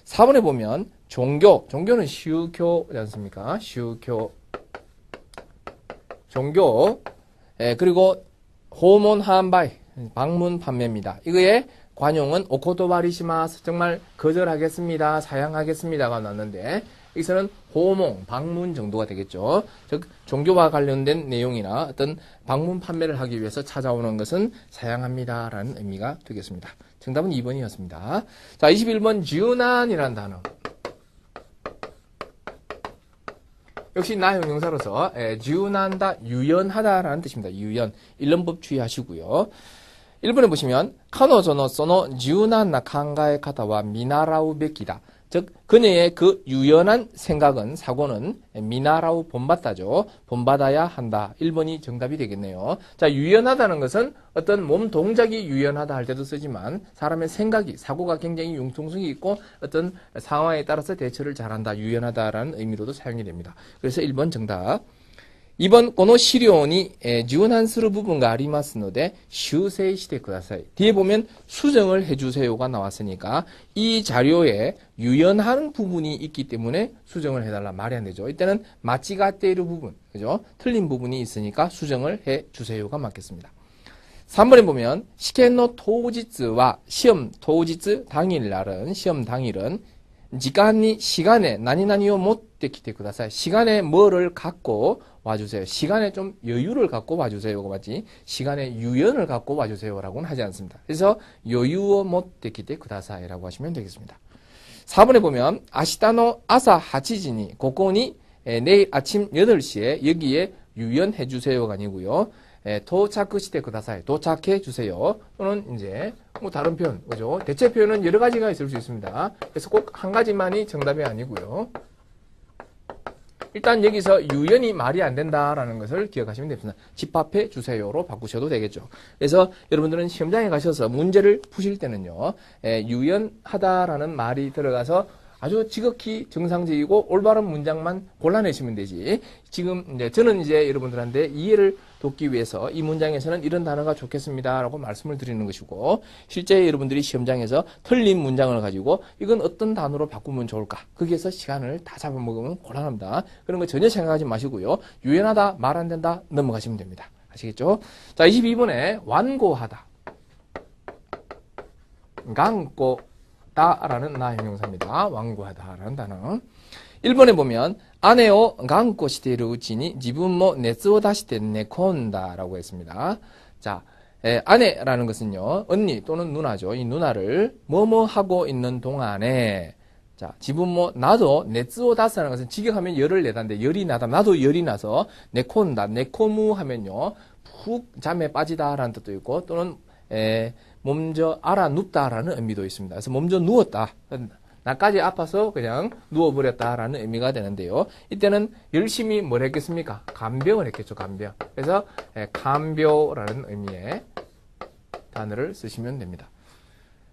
[SPEAKER 1] 4번에 보면 종교는 슈교지 않습니까? 슈교. 종교. 그리고 호몬 한바이 방문 판매입니다. 이거의 관용은 오코토바리시마스 정말 거절하겠습니다. 사양하겠습니다가 나왔는데 여기서는 호몽 방문 정도가 되겠죠. 즉 종교와 관련된 내용이나 어떤 방문 판매를 하기 위해서 찾아오는 것은 사양합니다라는 의미가 되겠습니다. 정답은 2번이었습니다. 자, 21번 지우난이라는 단어. 역시 나 형용사로서 지우난다, 유연하다라는 뜻입니다. 유연. 1년법 주의하시고요. 1번에 보시면 카노조노 소노 지우난나 칸가의 카타와 미나라우 베키다. 즉 그녀의 그 유연한 생각은 사고는 미나라우 본받다죠. 본받아야 한다. 1번이 정답이 되겠네요. 자, 유연하다는 것은 어떤 몸 동작이 유연하다 할 때도 쓰지만 사람의 생각이 사고가 굉장히 융통성이 있고 어떤 상황에 따라서 대처를 잘한다. 유연하다라는 의미로도 사용이 됩니다. 그래서 1번 정답. 2번 고노 시료니 지원한스루 부분가 아리마스노데 슈세이시테 쿠다사이. 뒤에 보면 수정을 해주세요가 나왔으니까 이 자료에 유연한 부분이 있기 때문에 수정을 해달라. 말이 안 되죠. 이때는 마치가테이르 부분, 그죠? 틀린 부분이 있으니까 수정을 해주세요가 맞겠습니다. 3번에 보면 시켄노 토지츠와 시험 토지츠 당일날은 시험 당일은 시간에 나니나니요 못때 기대 쿠다사이. 시간에 뭐를 갖고 와주세요. 시간에 좀 여유를 갖고 와주세요가 맞지. 시간에 유연을 갖고 와주세요라고는 하지 않습니다. 그래서 여유を持ってきてください라고 하시면 되겠습니다. 4번에 보면 아시타노 아사 8시니 고코니 내일 아침 8시에 여기에 유연해 주세요가 아니고요. 도착시대 쿠다사이. 도착해 주세요. 또는 이제 뭐 다른 표현, 그죠? 대체 표현은 여러 가지가 있을 수 있습니다. 그래서 꼭 한 가지만이 정답이 아니고요. 일단 여기서 유연이 말이 안 된다라는 것을 기억하시면 됩니다. 집합해 주세요로 바꾸셔도 되겠죠. 그래서 여러분들은 시험장에 가셔서 문제를 푸실 때는요. 유연하다라는 말이 들어가서 아주 지극히 정상적이고 올바른 문장만 골라내시면 되지. 지금 이제 저는 이제 여러분들한테 이해를 돕기 위해서 이 문장에서는 이런 단어가 좋겠습니다라고 말씀을 드리는 것이고, 실제 여러분들이 시험장에서 틀린 문장을 가지고 이건 어떤 단어로 바꾸면 좋을까? 거기에서 시간을 다 잡아먹으면 곤란합니다. 그런 거 전혀 생각하지 마시고요. 유연하다, 말 안 된다 넘어가시면 됩니다. 아시겠죠? 자, 22번에 완고하다. 강고 다라는 나 형용사입니다. 완고하다라는 단어. 1번에 보면 아내を 頑固しているうちに自分も熱を出して寝込んだ라고 했습니다. 자, 아내라는 것은요. 언니 또는 누나죠. 이 누나를 뭐뭐 하고 있는 동안에 자, 지분 뭐 나도熱を 出す라는 것은 직역하면 열을 내다인데 열이 나다. 나도 열이 나서 내콘다. 내코무 하면요. 푹 잠에 빠지다라는 뜻도 있고 또는 몸져 알아 눕다라는 의미도 있습니다. 그래서 몸져 누웠다. 나까지 아파서 그냥 누워버렸다라는 의미가 되는데요. 이때는 열심히 뭘 했겠습니까? 간병을 했겠죠, 간병. 그래서 간병라는 의미의 단어를 쓰시면 됩니다.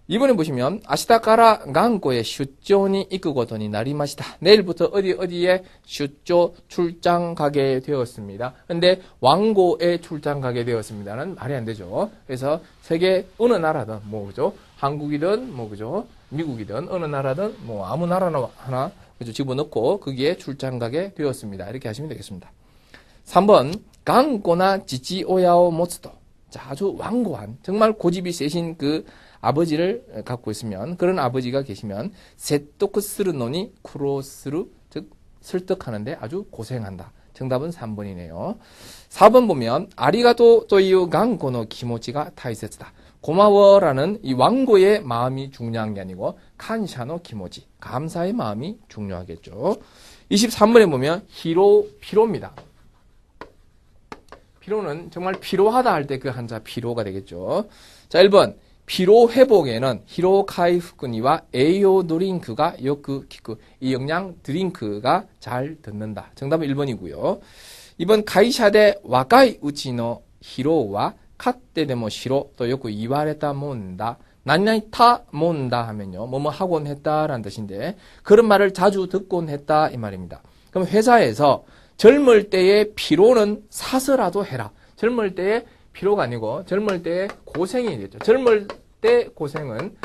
[SPEAKER 1] 이번에 보시면 아시다카라 강고에 출장이 이끄고도니 나리마시다. 내일부터 어디에 출장 가게 되었습니다. 근데 왕고에 출장 가게 되었습니다는 말이 안 되죠. 그래서 세계 어느 나라든 그죠? 한국이든 그죠? 미국이든 어느 나라든 아무 나라나 하나 그죠? 집어넣고 거기에 출장 가게 되었습니다. 이렇게 하시면 되겠습니다. 3번 강고나 지지오야오 모츠도. 자, 아주 완고한 정말 고집이 세신 그 아버지를 갖고 있으면 그런 아버지가 계시면 세토크스르노니 쿠로스루 즉 설득하는데 아주 고생한다. 정답은 3번이네요. 4번 보면 아리가또 또이유 강고노 기모치가 타이세츠다. 고마워라는 이 완고의 마음이 중요한 게 아니고 칸샤노 기모치 감사의 마음이 중요하겠죠. 23번에 보면 피로입니다. 피로는 정말 피로하다 할 때 그 한자 피로가 되겠죠. 자, 1번 피로 회복에는 히로카이프쿠니와 에이오 드링크가 요크 키쿠 이 영양 드링크가 잘 듣는다. 정답은 1번이고요. 2번 가이샤데 와카이 우치노 히로와 카테데모 시로 또 요크 이와레타 몬다. 난나이 타 몬다 하면요. 뭐뭐 하곤 했다라는 뜻인데 그런 말을 자주 듣곤 했다 이 말입니다. 그럼 회사에서 젊을 때의 피로는 사서라도 해라. 젊을 때의 피로가 아니고 젊을 때의 고생이 되죠. 젊을 때 고생은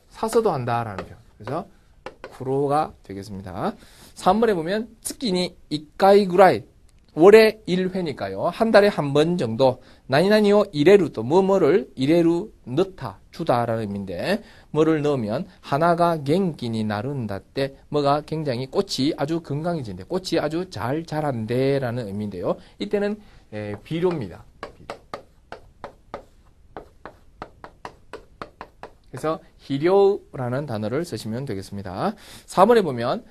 [SPEAKER 1] 사서도 한다라는 표현. 그래서 구로가 되겠습니다. 3번에 보면 츠키니 이까이 구라이 월에 1회니까요. 한 달에 한 번 정도 나니나니오 이레루 또 뭐뭐를 이레루 넣다 주다라는 의미인데 뭐를 넣으면 하나가 갱기니 나른다 때 뭐가 굉장히 꽃이 아주 건강해진대. 꽃이 아주 잘 자란대라는 의미인데요. 이때는 비료입니다. 그래서 히료라는 단어를 쓰시면 되겠습니다. 4번에 보면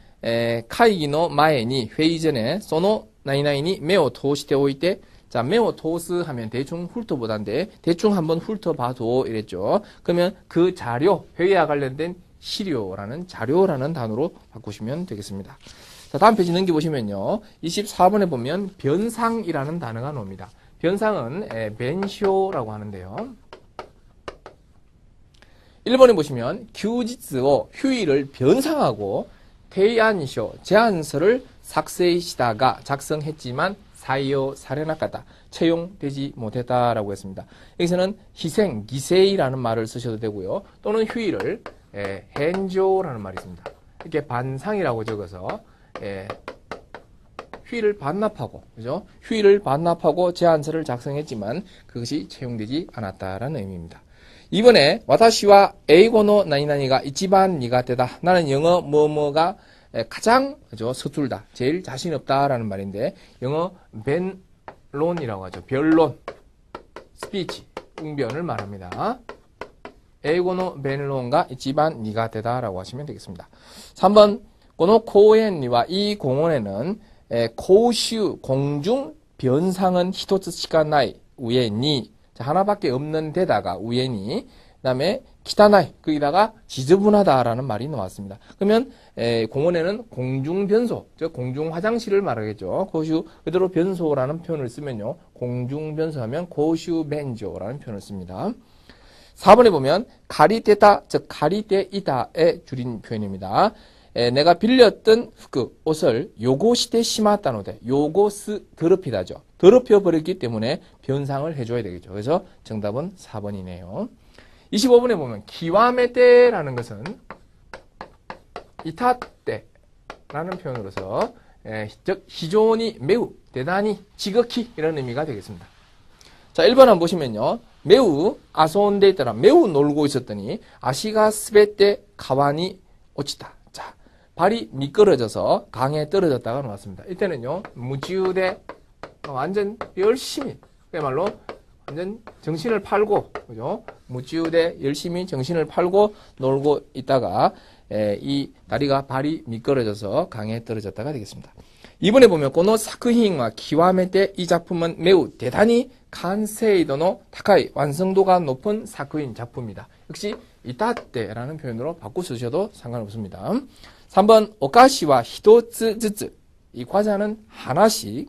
[SPEAKER 1] 카이기노 마에니 회의 전에 소노 나이나이니 메오 토시테 오이테 자 메오 토스 하면 대충 훑어보다인데 대충 한번 훑어봐도 이랬죠. 그러면 그 자료 회의와 관련된 시료라는 자료라는 단어로 바꾸시면 되겠습니다. 자, 다음 페이지 넘겨보시면요. 24번에 보면 변상이라는 단어가 나옵니다. 변상은 벤쇼라고 하는데요. 1번에 보시면 규지츠오 휴일을 변상하고 테이안쇼 제안서를 삭세시다가 작성했지만 사이오 사레나까다 채용되지 못했다라고 했습니다. 여기서는 희생, 기세이라는 말을 쓰셔도 되고요. 또는 휴일을 헨조라는 말이 있습니다. 이렇게 반상이라고 적어서 휴일을 반납하고 그죠? 휴일을 반납하고 제안서를 작성했지만 그것이 채용되지 않았다라는 의미입니다. 이번에 와타시와 에이고노 나니나니가 이치반 니가테다. 나는 영어 뭐뭐가 가장 그죠? 서툴다. 제일 자신 없다라는 말인데 영어 벤론이라고 하죠. 변론, 스피치, 웅변을 말합니다. 에이고노 벤론가 이치반 니가테다라고 하시면 되겠습니다. 3번 고노 코엔니와 이 공원에는 고슈 공중 변상은 히토츠 시카나이 우에니 하나밖에 없는 데다가 우연히 그다음에 기타나이 거기다가 지저분하다라는 말이 나왔습니다. 그러면 공원에는 공중 변소, 즉 공중 화장실을 말하겠죠. 고슈 그대로 변소라는 표현을 쓰면요. 공중 변소하면 고슈 벤조라는 표현을 씁니다. 4번에 보면 가리테다, 즉 가리테이다의 줄인 표현입니다. 내가 빌렸던 옷을 요고시테 시마따노데 요고스 더럽히다죠. 더럽혀 버렸기 때문에 변상을 해줘야 되겠죠. 그래서 정답은 4번이네요. 25번에 보면 기와메테라는 것은 이타테라는 표현으로서 즉 히조니 매우 대단히 지극히 이런 의미가 되겠습니다. 자, 1번 한번 보시면요. 매우 아소온데 있더라. 매우 놀고 있었더니 아시가 스베테 가와니 오치다. 자, 발이 미끄러져서 강에 떨어졌다가 나왔습니다. 이때는요. 무지우대 완전 열심히 그야말로 완전 정신을 팔고 그죠? 무지우대 열심히 정신을 팔고 놀고 있다가 이 다리가 발이 미끄러져서 강에 떨어졌다가 되겠습니다. 이번에 보면 고노 사크힌과 기와메테 이 작품은 매우 대단히 칸세이도노 타카이 완성도가 높은 사크힌 작품이다. 역시 이따떼라는 표현으로 바꿔 쓰셔도 상관없습니다. 3번 오카시와 히토츠즈츠 이 과자는 하나씩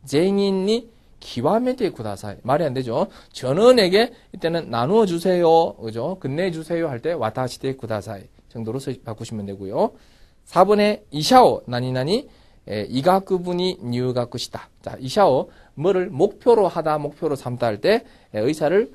[SPEAKER 1] 쟁인이 기와메테 구다사이 말이 안 되죠. 전원에게 이때는 나누어 주세요. 그죠? 건네 주세요 할 때 와타시테 구다사이 정도로 바꾸시면 되고요. 4번에 이샤오 나니나니 이가쿠분이 뉴가쿠시다. 자, 이샤오 뭐를 목표로 하다 목표로 삼다 할 때 의사를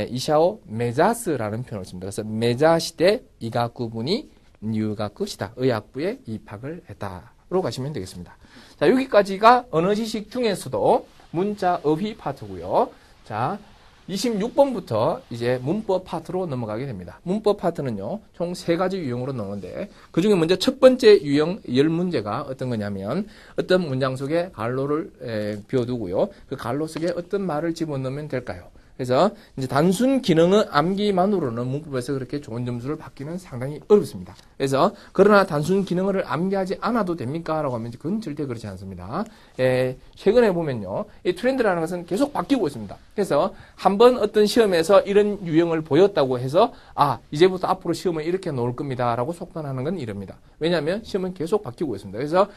[SPEAKER 1] 이샤오 메자스라는 표현을 씁니다. 그래서 메자시대 이가쿠분이 뉴가쿠시다. 의학부에 입학을 했다로 가시면 되겠습니다. 자, 여기까지가 언어 지식 중에서도 문자 어휘 파트고요. 자, 26번부터 이제 문법 파트로 넘어가게 됩니다. 문법 파트는요, 총 3가지 유형으로 나오는데, 그 중에 먼저 첫 번째 유형 10문제가 어떤 거냐면, 어떤 문장 속에 갈로를 비워두고요, 그 갈로 속에 어떤 말을 집어넣으면 될까요? 그래서 이제 단순 기능의 암기만으로는 문법에서 그렇게 좋은 점수를 받기는 상당히 어렵습니다. 그래서 그러나 단순 기능을 암기하지 않아도 됩니까? 라고 하면 그건 절대 그렇지 않습니다. 최근에 보면요, 이 트렌드라는 것은 계속 바뀌고 있습니다. 그래서 한번 어떤 시험에서 이런 유형을 보였다고 해서 이제부터 앞으로 시험은 이렇게 나올 겁니다. 라고 속단하는 건 이럽니다. 왜냐하면 시험은 계속 바뀌고 있습니다. 그래서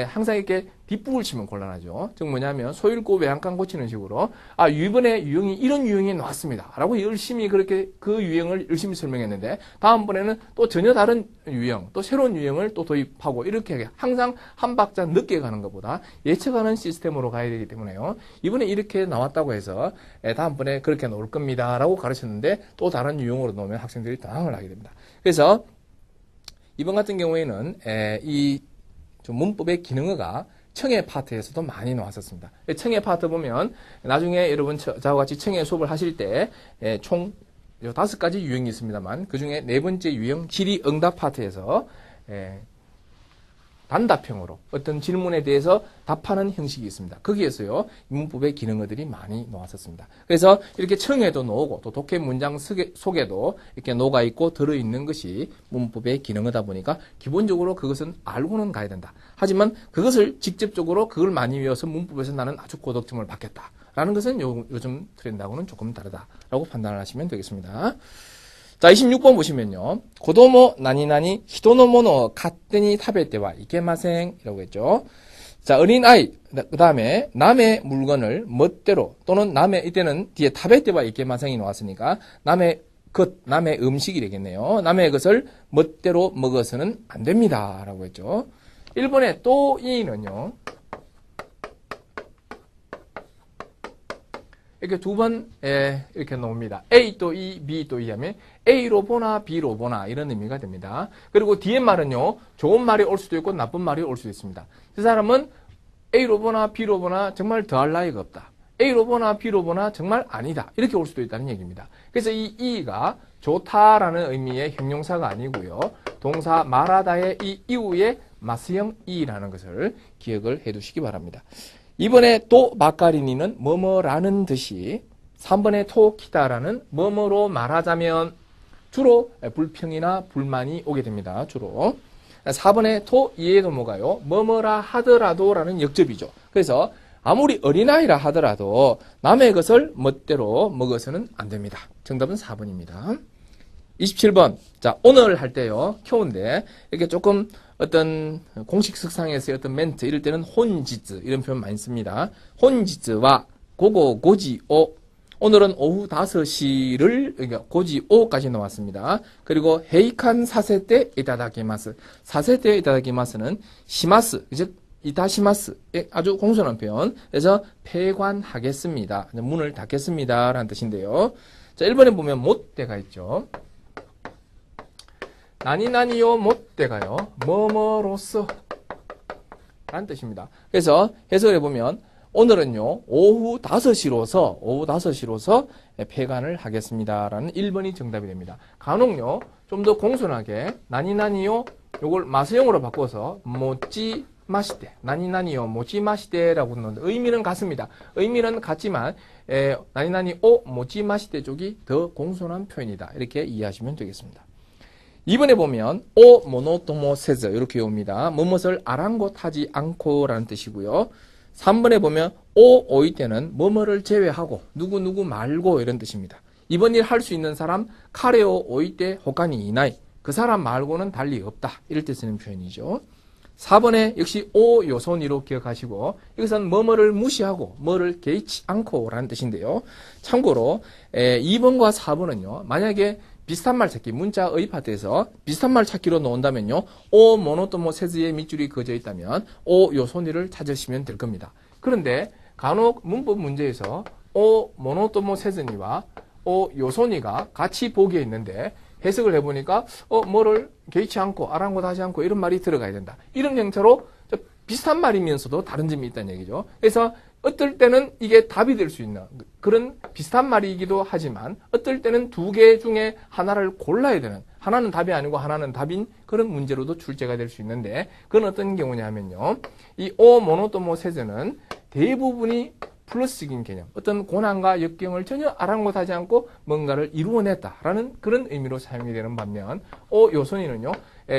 [SPEAKER 1] 항상 이렇게 뒷북을 치면 곤란하죠. 즉 뭐냐면 소잃고 외양간 고치는 식으로 이번에 유형이 이런 유형이 나왔습니다. 라고 열심히 그렇게 그 유형을 열심히 설명했는데 다음번에는 또 전혀 다른 유형, 또 새로운 유형을 또 도입하고 이렇게 항상 한 박자 늦게 가는 것보다 예측하는 시스템으로 가야 되기 때문에요. 이번에 이렇게 나왔다고 해서 다음번에 그렇게 나올 겁니다. 라고 가르쳤는데 또 다른 유형으로 나오면 학생들이 당황을 하게 됩니다. 그래서 이번 같은 경우에는 이 문법의 기능어가 청해 파트에서도 많이 나왔었습니다. 청해 파트 보면 나중에 여러분 저와 같이 청해 수업을 하실 때 총 5가지 유형이 있습니다만 그 중에 4번째 유형 질의응답 파트에서 단답형으로 어떤 질문에 대해서 답하는 형식이 있습니다. 거기에서요 문법의 기능어들이 많이 나왔었습니다. 그래서 이렇게 청해도 나오고 또 독해 문장 속에도 이렇게 녹아 있고 들어 있는 것이 문법의 기능어다 보니까 기본적으로 그것은 알고는 가야 된다. 하지만 그것을 직접적으로 그걸 많이 외워서 문법에서 나는 아주 고득점을 받겠다라는 것은 요즘 트렌드하고는 조금 다르다라고 판단을 하시면 되겠습니다. 자, 26번 보시면요. 고도모 나니나니 히토노 모노 가떼니 타베테와 이케마생 이라고 했죠. 자, 어린아이 그 다음에 남의 물건을 멋대로 또는 남의 이때는 뒤에 타베테와 이케마생이 나왔으니까 남의 것, 남의 음식이 되겠네요. 남의 것을 멋대로 먹어서는 안 됩니다. 라고 했죠. 1번의 또 이는요. 이렇게 두 번 이렇게 나옵니다. A 또 E, B 또 E 하면 A로 보나 B로 보나 이런 의미가 됩니다. 그리고 뒤에 말은요. 좋은 말이 올 수도 있고 나쁜 말이 올 수도 있습니다. 그 사람은 A로 보나 B로 보나 정말 더할 나위가 없다. A로 보나 B로 보나 정말 아니다. 이렇게 올 수도 있다는 얘기입니다. 그래서 이 E가 좋다라는 의미의 형용사가 아니고요. 동사 말하다의 이 이후에 마스형 E라는 것을 기억을 해 두시기 바랍니다. 이번에 또 마카리니는 뭐뭐라는 듯이 3번에 토키다라는 뭐뭐로 말하자면 주로 불평이나 불만이 오게 됩니다. 주로 4번에 토 이에도 뭐가요? 뭐뭐라 하더라도라는 역접이죠. 그래서 아무리 어린아이라 하더라도 남의 것을 멋대로 먹어서는 안 됩니다. 정답은 4번입니다. 27번. 자, 오늘 할 때요. 켜운데 이렇게 조금 어떤 공식 석상에서의 어떤 멘트 이럴 때는 혼지즈 이런 표현 많이 씁니다. 혼지즈와 고고 고지오 오늘은 오후 5시를 그러니까 고지오까지 나왔습니다. 그리고 헤이칸 사세 때 이타다키마스 사세 때 이타다키마스는 시마스 즉 이타시마스의 아주 공손한 표현. 그래서 폐관하겠습니다. 문을 닫겠습니다. 라는 뜻인데요. 자, 1번에 보면 못대가 있죠. 나니나니요 못대가요. 뭐뭐로서 라는 뜻입니다. 그래서 해석을 해보면 오늘은요 오후 5시로서 폐관을 하겠습니다. 라는 1번이 정답이 됩니다. 간혹요 좀 더 공손하게 나니나니요 요걸 마스형으로 바꿔서 모찌 마시대 나니나니요 모찌 마시대라고 하는데 의미는 같습니다. 의미는 같지만 나니나니 오 모찌 마시대 쪽이 더 공손한 표현이다. 이렇게 이해하시면 되겠습니다. 2번에 보면 오 모노토모 세즈 이렇게 옵니다. 무엇을 아랑곳하지 않고 라는 뜻이고요. 3번에 보면 오이 때는 뭐뭐를 제외하고 누구누구 말고 이런 뜻입니다. 이번 일 할 수 있는 사람 카레오 오이테 호카니 이나이. 그 사람 말고는 달리 없다. 이럴 때 쓰는 표현이죠. 4번에 역시 오 요소니로 기억하시고 이것은 뭐뭐를 무시하고 뭐를 개의치 않고 라는 뜻인데요. 참고로 2번과 4번은요. 만약에 비슷한 말 찾기 문자 의 파트에서 비슷한 말 찾기로 놓은다면요. 오 모노토모 세즈의 밑줄이 그어져 있다면 오 요소니를 찾으시면 될 겁니다. 그런데 간혹 문법 문제에서 오 모노토모 세즈니와 오 요소니가 같이 보기에 있는데 해석을 해보니까 뭐를 개의치 않고 아랑곳하지 않고 이런 말이 들어가야 된다. 이런 형태로 비슷한 말이면서도 다른 점이 있다는 얘기죠. 그래서 어떨 때는 이게 답이 될 수 있는 그런 비슷한 말이기도 하지만 어떨 때는 두 개 중에 하나를 골라야 되는 하나는 답이 아니고 하나는 답인 그런 문제로도 출제가 될 수 있는데 그건 어떤 경우냐면요. 이 오 모노토모 세제는 대부분이 플러스적인 개념, 어떤 고난과 역경을 전혀 아랑곳하지 않고 뭔가를 이루어냈다라는 그런 의미로 사용이 되는 반면 오 요소니는요.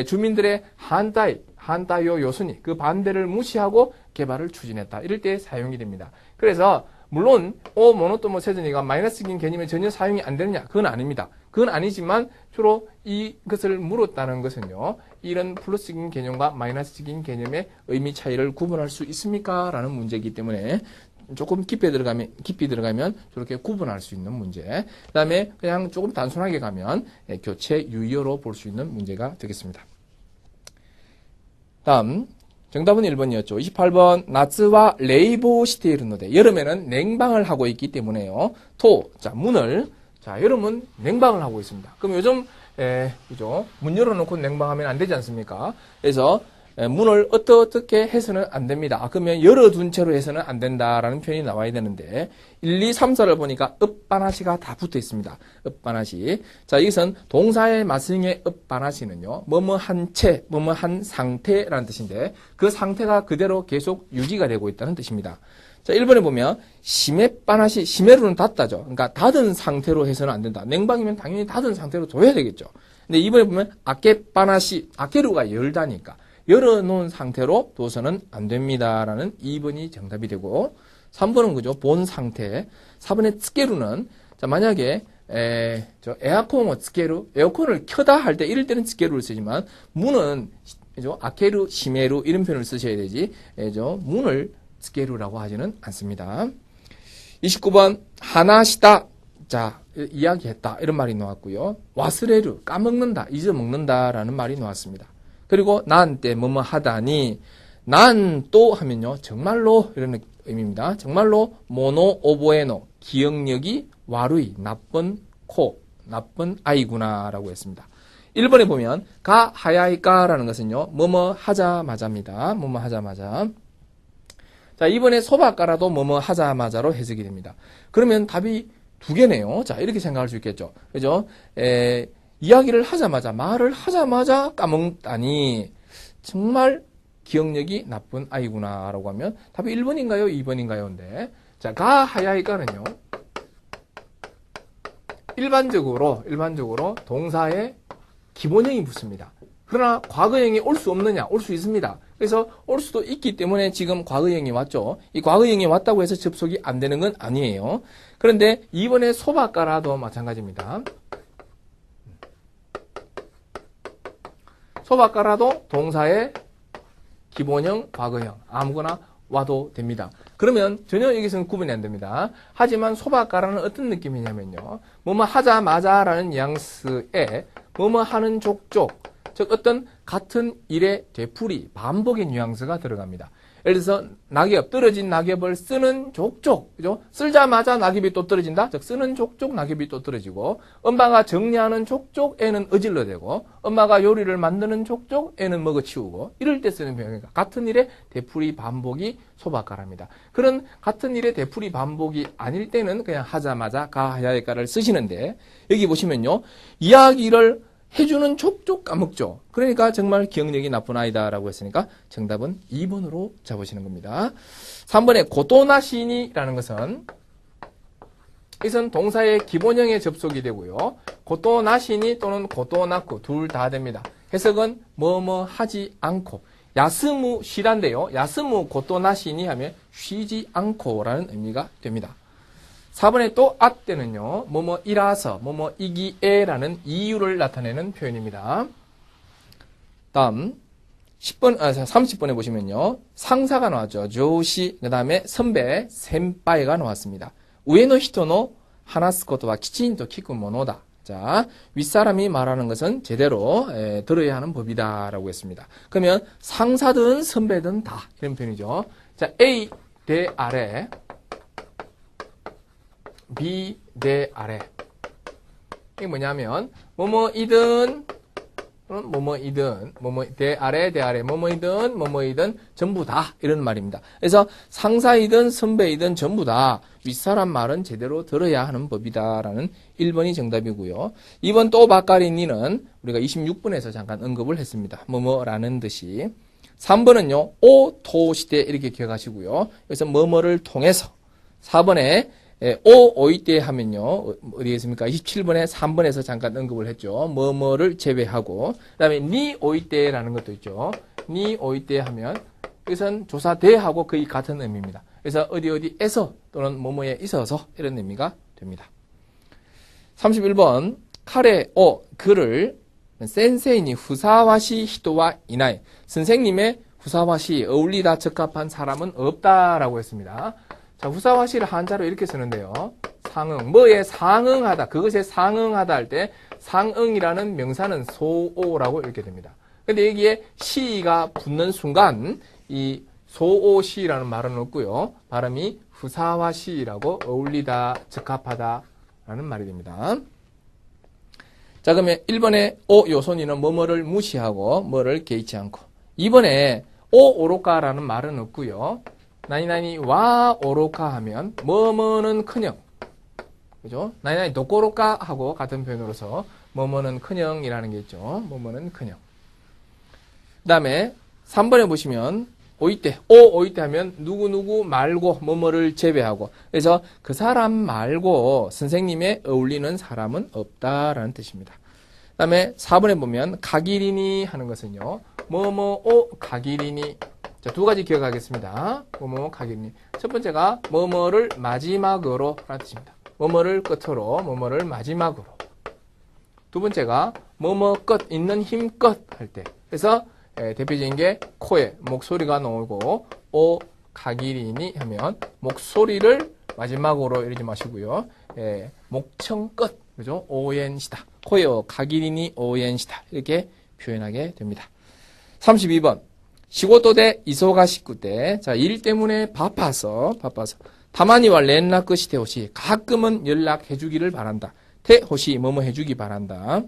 [SPEAKER 1] 주민들의 한타요 요소니 그 반대를 무시하고 개발을 추진했다. 이럴 때 사용이 됩니다. 그래서 물론 오 모노토모 세즈니가 마이너스적인 개념에 전혀 사용이 안 되느냐? 그건 아닙니다. 그건 아니지만 주로 이것을 물었다는 것은요. 이런 플러스적인 개념과 마이너스적인 개념의 의미 차이를 구분할 수 있습니까? 라는 문제이기 때문에 조금 깊이 들어가면 저렇게 구분할 수 있는 문제. 그 다음에 그냥 조금 단순하게 가면 교체 유효로 볼 수 있는 문제가 되겠습니다. 다음 정답은 1번이었죠. 28번 나츠와 레이보 시테이르노데 여름에는 냉방을 하고 있기 때문에요. 자 문을 여름은 냉방을 하고 있습니다. 그럼 요즘 그죠? 문 열어놓고 냉방하면 안 되지 않습니까? 그래서 문을 어떻게 해서는 안 됩니다. 그러면 열어둔 채로 해서는 안 된다라는 표현이 나와야 되는데 1, 2, 3, 4를 보니까 읍바나시가 다 붙어 있습니다. 읍바나시. 자, 이것은 동사의 마승의 읍바나시는요. 뭐뭐한 채, 뭐뭐한 상태라는 뜻인데 그 상태가 그대로 계속 유지가 되고 있다는 뜻입니다. 자, 1번에 보면 시메바나시, 시메루는 닫다죠. 그러니까 닫은 상태로 해서는 안 된다. 냉방이면 당연히 닫은 상태로 둬야 되겠죠. 근데 2번에 보면 아케바나시, 아케루가 열다니까 열어놓은 상태로 둬서는 안 됩니다라는 2번이 정답이 되고 3번은 그죠? 본 상태. 4번의 츠게루는 자 만약에 에어컨을 츠게루 에어컨을 켜다 할 때 이럴 때는 츠게루를 쓰지만 문은 그죠? 아케루, 시메루 이런 표현을 쓰셔야 되지. 그죠? 문을 츠게루라고 하지는 않습니다. 29번 하나시다. 자 이야기했다 이런 말이 나왔고요. 와스레루 까먹는다 잊어먹는다라는 말이 나왔습니다. 그리고 난 때 뭐뭐 하다니 난 또 하면요 정말로 이런 의미입니다. 정말로 모노 오보에노 기억력이 와루이 나쁜 아이구나 라고 했습니다. 1번에 보면 가 하야이까라는 것은요 뭐뭐 하자마자입니다. 뭐뭐 하자마자. 자 2번에 소바까라도 뭐뭐 하자마자로 해석이 됩니다. 그러면 답이 두 개네요. 자 이렇게 생각할 수 있겠죠. 그죠? 이야기를 하자마자 말을 하자마자 까먹다니 정말 기억력이 나쁜 아이구나 라고 하면 답이 1번인가요? 2번인가요? 근데 자, 가 하야이까는요 일반적으로 동사에 기본형이 붙습니다. 그러나 과거형이 올 수 없느냐? 올 수 있습니다. 그래서 올 수도 있기 때문에 지금 과거형이 왔죠. 이 과거형이 왔다고 해서 접속이 안 되는 건 아니에요. 그런데 이번에 소바까라도 마찬가지입니다. 소바까라도 동사의 기본형, 과거형 아무거나 와도 됩니다. 그러면 전혀 여기서는 구분이 안 됩니다. 하지만 소바까라는 어떤 느낌이냐면요. 뭐뭐 하자마자라는 뉘앙스에 뭐뭐 하는 족족 즉 어떤 같은 일의 되풀이, 반복의 뉘앙스가 들어갑니다. 예를 들어서 낙엽, 떨어진 낙엽을 쓰는 족족, 그죠? 쓸자마자 낙엽이 또 떨어진다? 즉 쓰는 족족 낙엽이 또 떨어지고 엄마가 정리하는 족족 애는 어질러대고 엄마가 요리를 만드는 족족 애는 먹어치우고 이럴 때 쓰는 표현이니까 같은 일의 되풀이 반복이 소바까랍니다. 그런 같은 일의 되풀이 반복이 아닐 때는 그냥 하자마자 가하야이까를 쓰시는데 여기 보시면요. 이야기를 해주는 족족 까먹죠. 그러니까 정말 기억력이 나쁜 아이다라고 했으니까 정답은 2번으로 잡으시는 겁니다. 3번에 고토나시니라는 것은 이것은 동사의 기본형에 접속이 되고요. 고토나시니 또는 고토나쿠 둘 다 됩니다. 해석은 뭐뭐 하지 않고 야스무 쉬란데요. 야스무 고토나시니 하면 쉬지 않고라는 의미가 됩니다. 4번에 또 at 때는요, 뭐뭐이라서, 뭐뭐이기에라는 이유를 나타내는 표현입니다. 다음 30번에 보시면요, 상사가 나왔죠. 조시, 그 다음에 선배, 센파이가 나왔습니다. 우에노 히토노 하나스 것도와 키친토 키쿠 모노다. 자, 윗사람이 말하는 것은 제대로 들어야 하는 법이다 라고 했습니다. 그러면 상사든 선배든 다 이런 표현이죠. 자, A 대 아래, B 대 아래. 이게 뭐냐면 뭐뭐이든 대 아래, 뭐뭐이든 전부 다 이런 말입니다. 그래서 상사이든 선배이든 전부 다 윗사람 말은 제대로 들어야 하는 법이다라는 1번이 정답이고요. 2번 또 바까리니는 우리가 26번에서 잠깐 언급을 했습니다. 뭐뭐라는 듯이. 3번은요, 오토시대 이렇게 기억하시고요. 그래서 뭐뭐를 통해서. 4번에 오이때 하면요, 어디에 있습니까? 27번에 3번에서 잠깐 언급을 했죠. 뭐뭐를 제외하고. 그 다음에 니 오이때라는 것도 있죠. 니 오이때 하면 이것은 조사대하고 거의 같은 의미입니다. 그래서 어디에서 또는 뭐뭐에 있어서 이런 의미가 됩니다. 31번 카레 그를 센세이니 후사와시 히토와 이나이, 선생님의 후사와시 어울리다 적합한 사람은 없다라고 했습니다. 자, 후사와시를 한자로 이렇게 쓰는데요. 상응, 뭐에 상응하다, 그것에 상응하다 할 때 상응이라는 명사는 소오라고 읽게 됩니다. 근데 여기에 시가 붙는 순간 이 소오시라는 말은 없고요. 발음이 후사와시라고 어울리다, 적합하다라는 말이 됩니다. 자, 그러면 1번에 오 요소니는 뭐뭐를 무시하고 뭐를 개의치 않고, 2번에 오 오로카라는 말은 없고요. 나니나니 와 오로카 하면 뭐뭐는 커녕, 그죠? 나니나니 도코로카 하고 같은 표현으로서 뭐뭐는 커녕이라는 게 있죠. 뭐뭐는 커녕. 그 다음에 3번에 보시면 오이때 하면 누구누구 말고 뭐뭐를 제외하고, 그래서 그 사람 말고 선생님에 어울리는 사람은 없다라는 뜻입니다. 그 다음에 4번에 보면 가기리니 하는 것은요, 뭐뭐 가기리니. 자, 두 가지 기억하겠습니다. 뭐뭐 가기리니. 첫 번째가 뭐뭐를 마지막으로 라는 뜻입니다. 뭐뭐를 끝으로, 뭐뭐를 마지막으로. 두 번째가 뭐뭐 끝, 있는 힘 끝 할 때. 그래서 대표적인 게 코에 목소리가 나오고 오 가기리니 하면 목소리를 마지막으로 이러지 마시고요. 목청 끝, 그죠? 오엔시다. 코에 가기리니 오엔시다. 이렇게 표현하게 됩니다. 32번. 시고토대 이소가시쿠 때, 자, 일 때문에 바빠서 타마니와 렌라크 시테 호시, 가끔은 연락해 주기를 바란다. 테 호시 뭐뭐 해주기 바란다.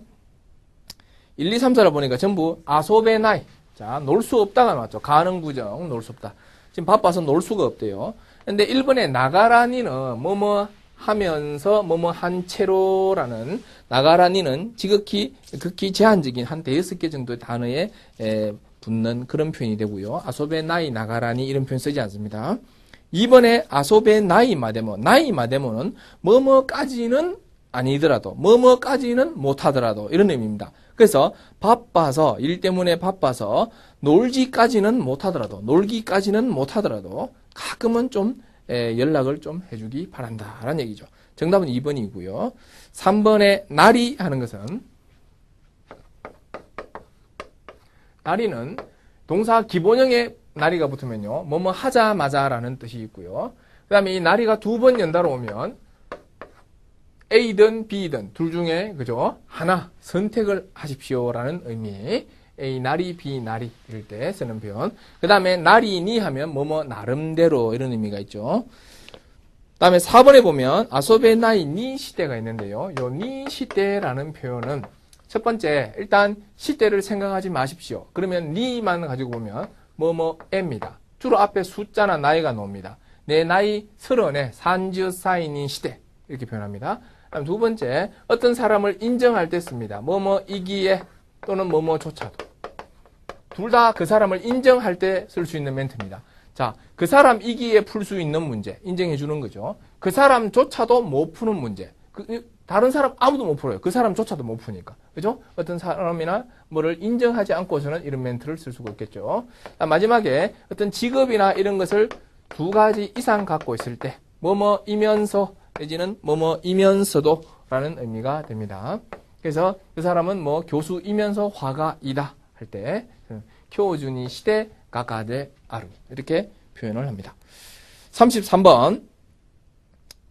[SPEAKER 1] 1, 2, 3, 4를 보니까 전부 아소베 나이. 자, 놀 수 없다가 나왔죠. 가능 부정, 놀 수 없다. 지금 바빠서 놀 수가 없대요. 근데 1번에 나가라니는 뭐뭐 하면서 뭐뭐 한 채로라는 나가라니는 지극히 극히 제한적인 한 5개 정도의 단어에 붙는 그런 표현이 되고요. 아소베 나이 나가라니 이런 표현 쓰지 않습니다. 2번에 아소베 나이 마데모는 뭐뭐까지는 아니더라도 뭐뭐까지는 못하더라도 이런 의미입니다. 그래서 바빠서, 일 때문에 바빠서 놀기까지는 못하더라도 가끔은 좀 연락을 좀 해주기 바란다 라는 얘기죠. 정답은 2번이고요. 3번에 날이 하는 것은, 날이는 동사 기본형에 날이가 붙으면요, 뭐뭐 하자마자 라는 뜻이 있고요. 그 다음에 이 날이가 두 번 연달아 오면 A든 B든 둘 중에, 그죠? 하나 선택을 하십시오라는 의미. A 날이, B 날이 이럴 때 쓰는 표현. 그 다음에 날이니 하면 뭐뭐 나름대로 이런 의미가 있죠. 그 다음에 4번에 보면 아소베 나이 니 시대가 있는데요. 요 니 시대라는 표현은 첫 번째, 일단 시대를 생각하지 마십시오. 그러면 니만 가지고 보면 뭐뭐입니다. 주로 앞에 숫자나 나이가 나옵니다. 내 나이 30에 산지사이니 시대 이렇게 표현합니다. 다음 두 번째, 어떤 사람을 인정할 때 씁니다. 뭐뭐이기에 또는 뭐뭐조차도. 둘 다 그 사람을 인정할 때 쓸 수 있는 멘트입니다. 자, 그 사람이기에 풀 수 있는 문제, 인정해 주는 거죠. 그 사람조차도 못 푸는 문제. 다른 사람 아무도 못 풀어요. 그 사람조차도 못 푸니까. 그죠? 어떤 사람이나 뭐를 인정하지 않고서는 이런 멘트를 쓸 수가 있겠죠. 마지막에 어떤 직업이나 이런 것을 두 가지 이상 갖고 있을 때, 뭐뭐이면서 내지는 뭐뭐이면서도 라는 의미가 됩니다. 그래서 그 사람은 뭐 교수이면서 화가이다 할 때 교준이 시대 가가데 아루 이렇게 표현을 합니다. 33번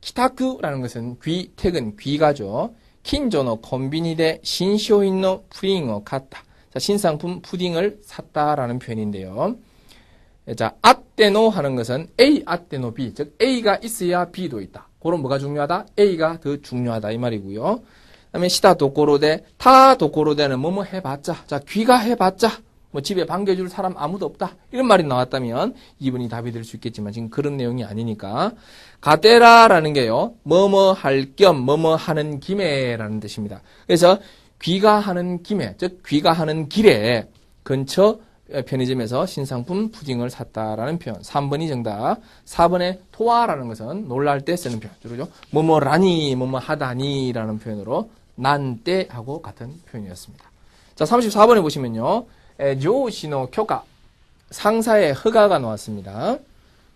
[SPEAKER 1] 키타쿠라는 것은 귀, 퇴근, 귀가죠. 킨조노 콤비니데 신쇼인노 푸딩을 샀다. 자, 신상품 푸딩을 샀다라는 표현인데요. 자, 아떼노 하는 것은 A 아떼노 B, 즉 A가 있어야 B도 있다. 그럼 뭐가 중요하다? A가 더 중요하다 이 말이고요. 그다음에 시다 도코로데, 타 도코로데는 뭐뭐 해봤자, 자 귀가 해봤자, 뭐 집에 반겨줄 사람 아무도 없다 이런 말이 나왔다면 2번이 답이 될 수 있겠지만 지금 그런 내용이 아니니까 가테라라는 게요 뭐뭐 할 겸 뭐뭐 하는 김에라는 뜻입니다. 그래서 귀가 하는 김에, 즉 귀가 하는 길에 근처 편의점에서 신상품 푸딩을 샀다라는 표현. 3번이 정답. 4번에 토아라는 것은 놀랄 때 쓰는 표현. 그죠? 뭐뭐라니, 뭐뭐 하다니라는 표현으로 난 때하고 같은 표현이었습니다. 자, 34번에 보시면요. 조시노 교가, 상사의 허가가 나왔습니다.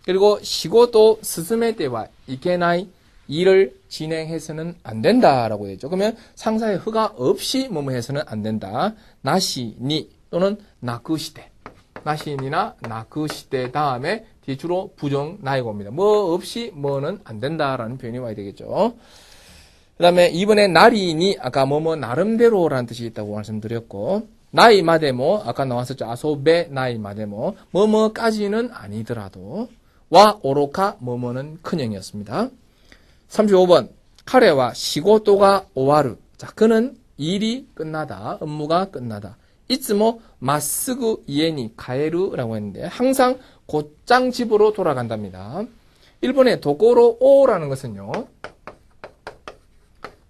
[SPEAKER 1] 그리고 시고도 스스메 때와 이케나이, 일을 진행해서는 안 된다라고 되죠. 그러면 상사의 허가 없이 뭐뭐 해서는 안 된다. 나시니 또는 나쿠시대. 나시니나 나쿠시대 다음에 뒤주로 부정 나이가 옵니다. 뭐 없이 뭐는 안 된다라는 표현이 와야 되겠죠. 그 다음에 이번에 나리니 아까 뭐뭐 나름대로라는 뜻이 있다고 말씀드렸고 나이 마데모 아까 나왔었죠. 아소베 나이 마데모 뭐뭐까지는 아니더라도 와 오로카 뭐뭐는 큰형이었습니다. 35번 카레와 시고토가 오와루. 자, 그는 일이 끝나다, 업무가 끝나다. 이츠모 마쓰구 이에니 가에루라고 했는데 항상 곧장 집으로 돌아간답니다. 일본의 도코로 오라는 것은요.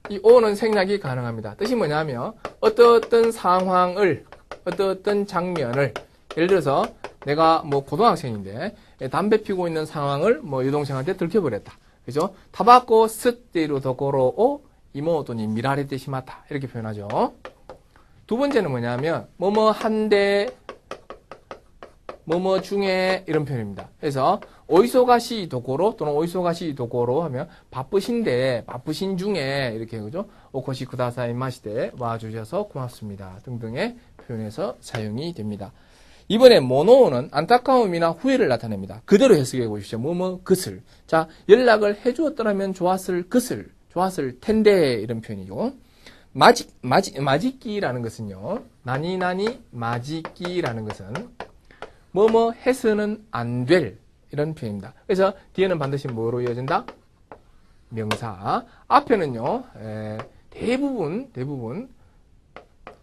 [SPEAKER 1] 이 오는 생략이 가능합니다. 뜻이 뭐냐면 어떤 상황을, 어떤 장면을 예를 들어서 내가 뭐 고등학생인데 담배 피고 있는 상황을 뭐 여동생한테 들켜버렸다. 그죠? 타바코 스테이로 도코로 오 이모토니 미라레테 시마타 이렇게 표현하죠. 두 번째는 뭐냐면 뭐뭐 한데 뭐뭐 중에 이런 표현입니다. 그래서 오이소가시 도코로 또는 오이소가시 도코로 하면 바쁘신데 바쁘신 중에 이렇게 그죠? 오코시 쿠다사이 마시대 와주셔서 고맙습니다 등등의 표현에서 사용이 됩니다. 이번에 모노는 안타까움이나 후회를 나타냅니다. 그대로 해석해 보십시오. 뭐뭐 그슬. 자, 연락을 해주었더라면 좋았을 것을, 좋았을 텐데 이런 표현이죠. 마지끼라는 것은요. 나니나니 마지끼라는 것은 뭐뭐 해서는 안 될 이런 표현입니다. 그래서 뒤에는 반드시 뭐로 이어진다? 명사. 앞에는요. 대부분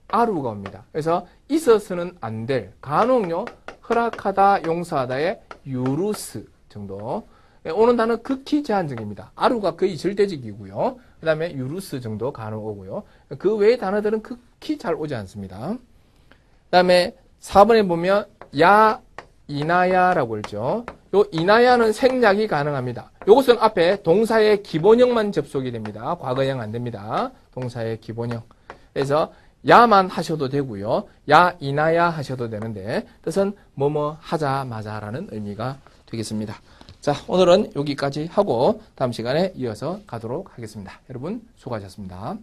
[SPEAKER 1] 아루가 옵니다. 그래서 있어서는 안 될, 간혹요 허락하다, 용서하다의 유루스 정도 오는 단어 극히 제한적입니다. 아루가 거의 절대적이고요. 그 다음에 유루스 정도 간혹 오고요. 그 외의 단어들은 극히 잘 오지 않습니다. 그 다음에 4번에 보면 야, 이나야라고 했죠. 요 이나야는 생략이 가능합니다. 요것은 앞에 동사의 기본형만 접속이 됩니다. 과거형 안 됩니다. 동사의 기본형. 그래서 야만 하셔도 되고요. 야, 이나야 하셔도 되는데 뜻은 뭐뭐 하자마자라는 의미가 되겠습니다. 자, 오늘은 여기까지 하고 다음 시간에 이어서 가도록 하겠습니다. 여러분 수고하셨습니다.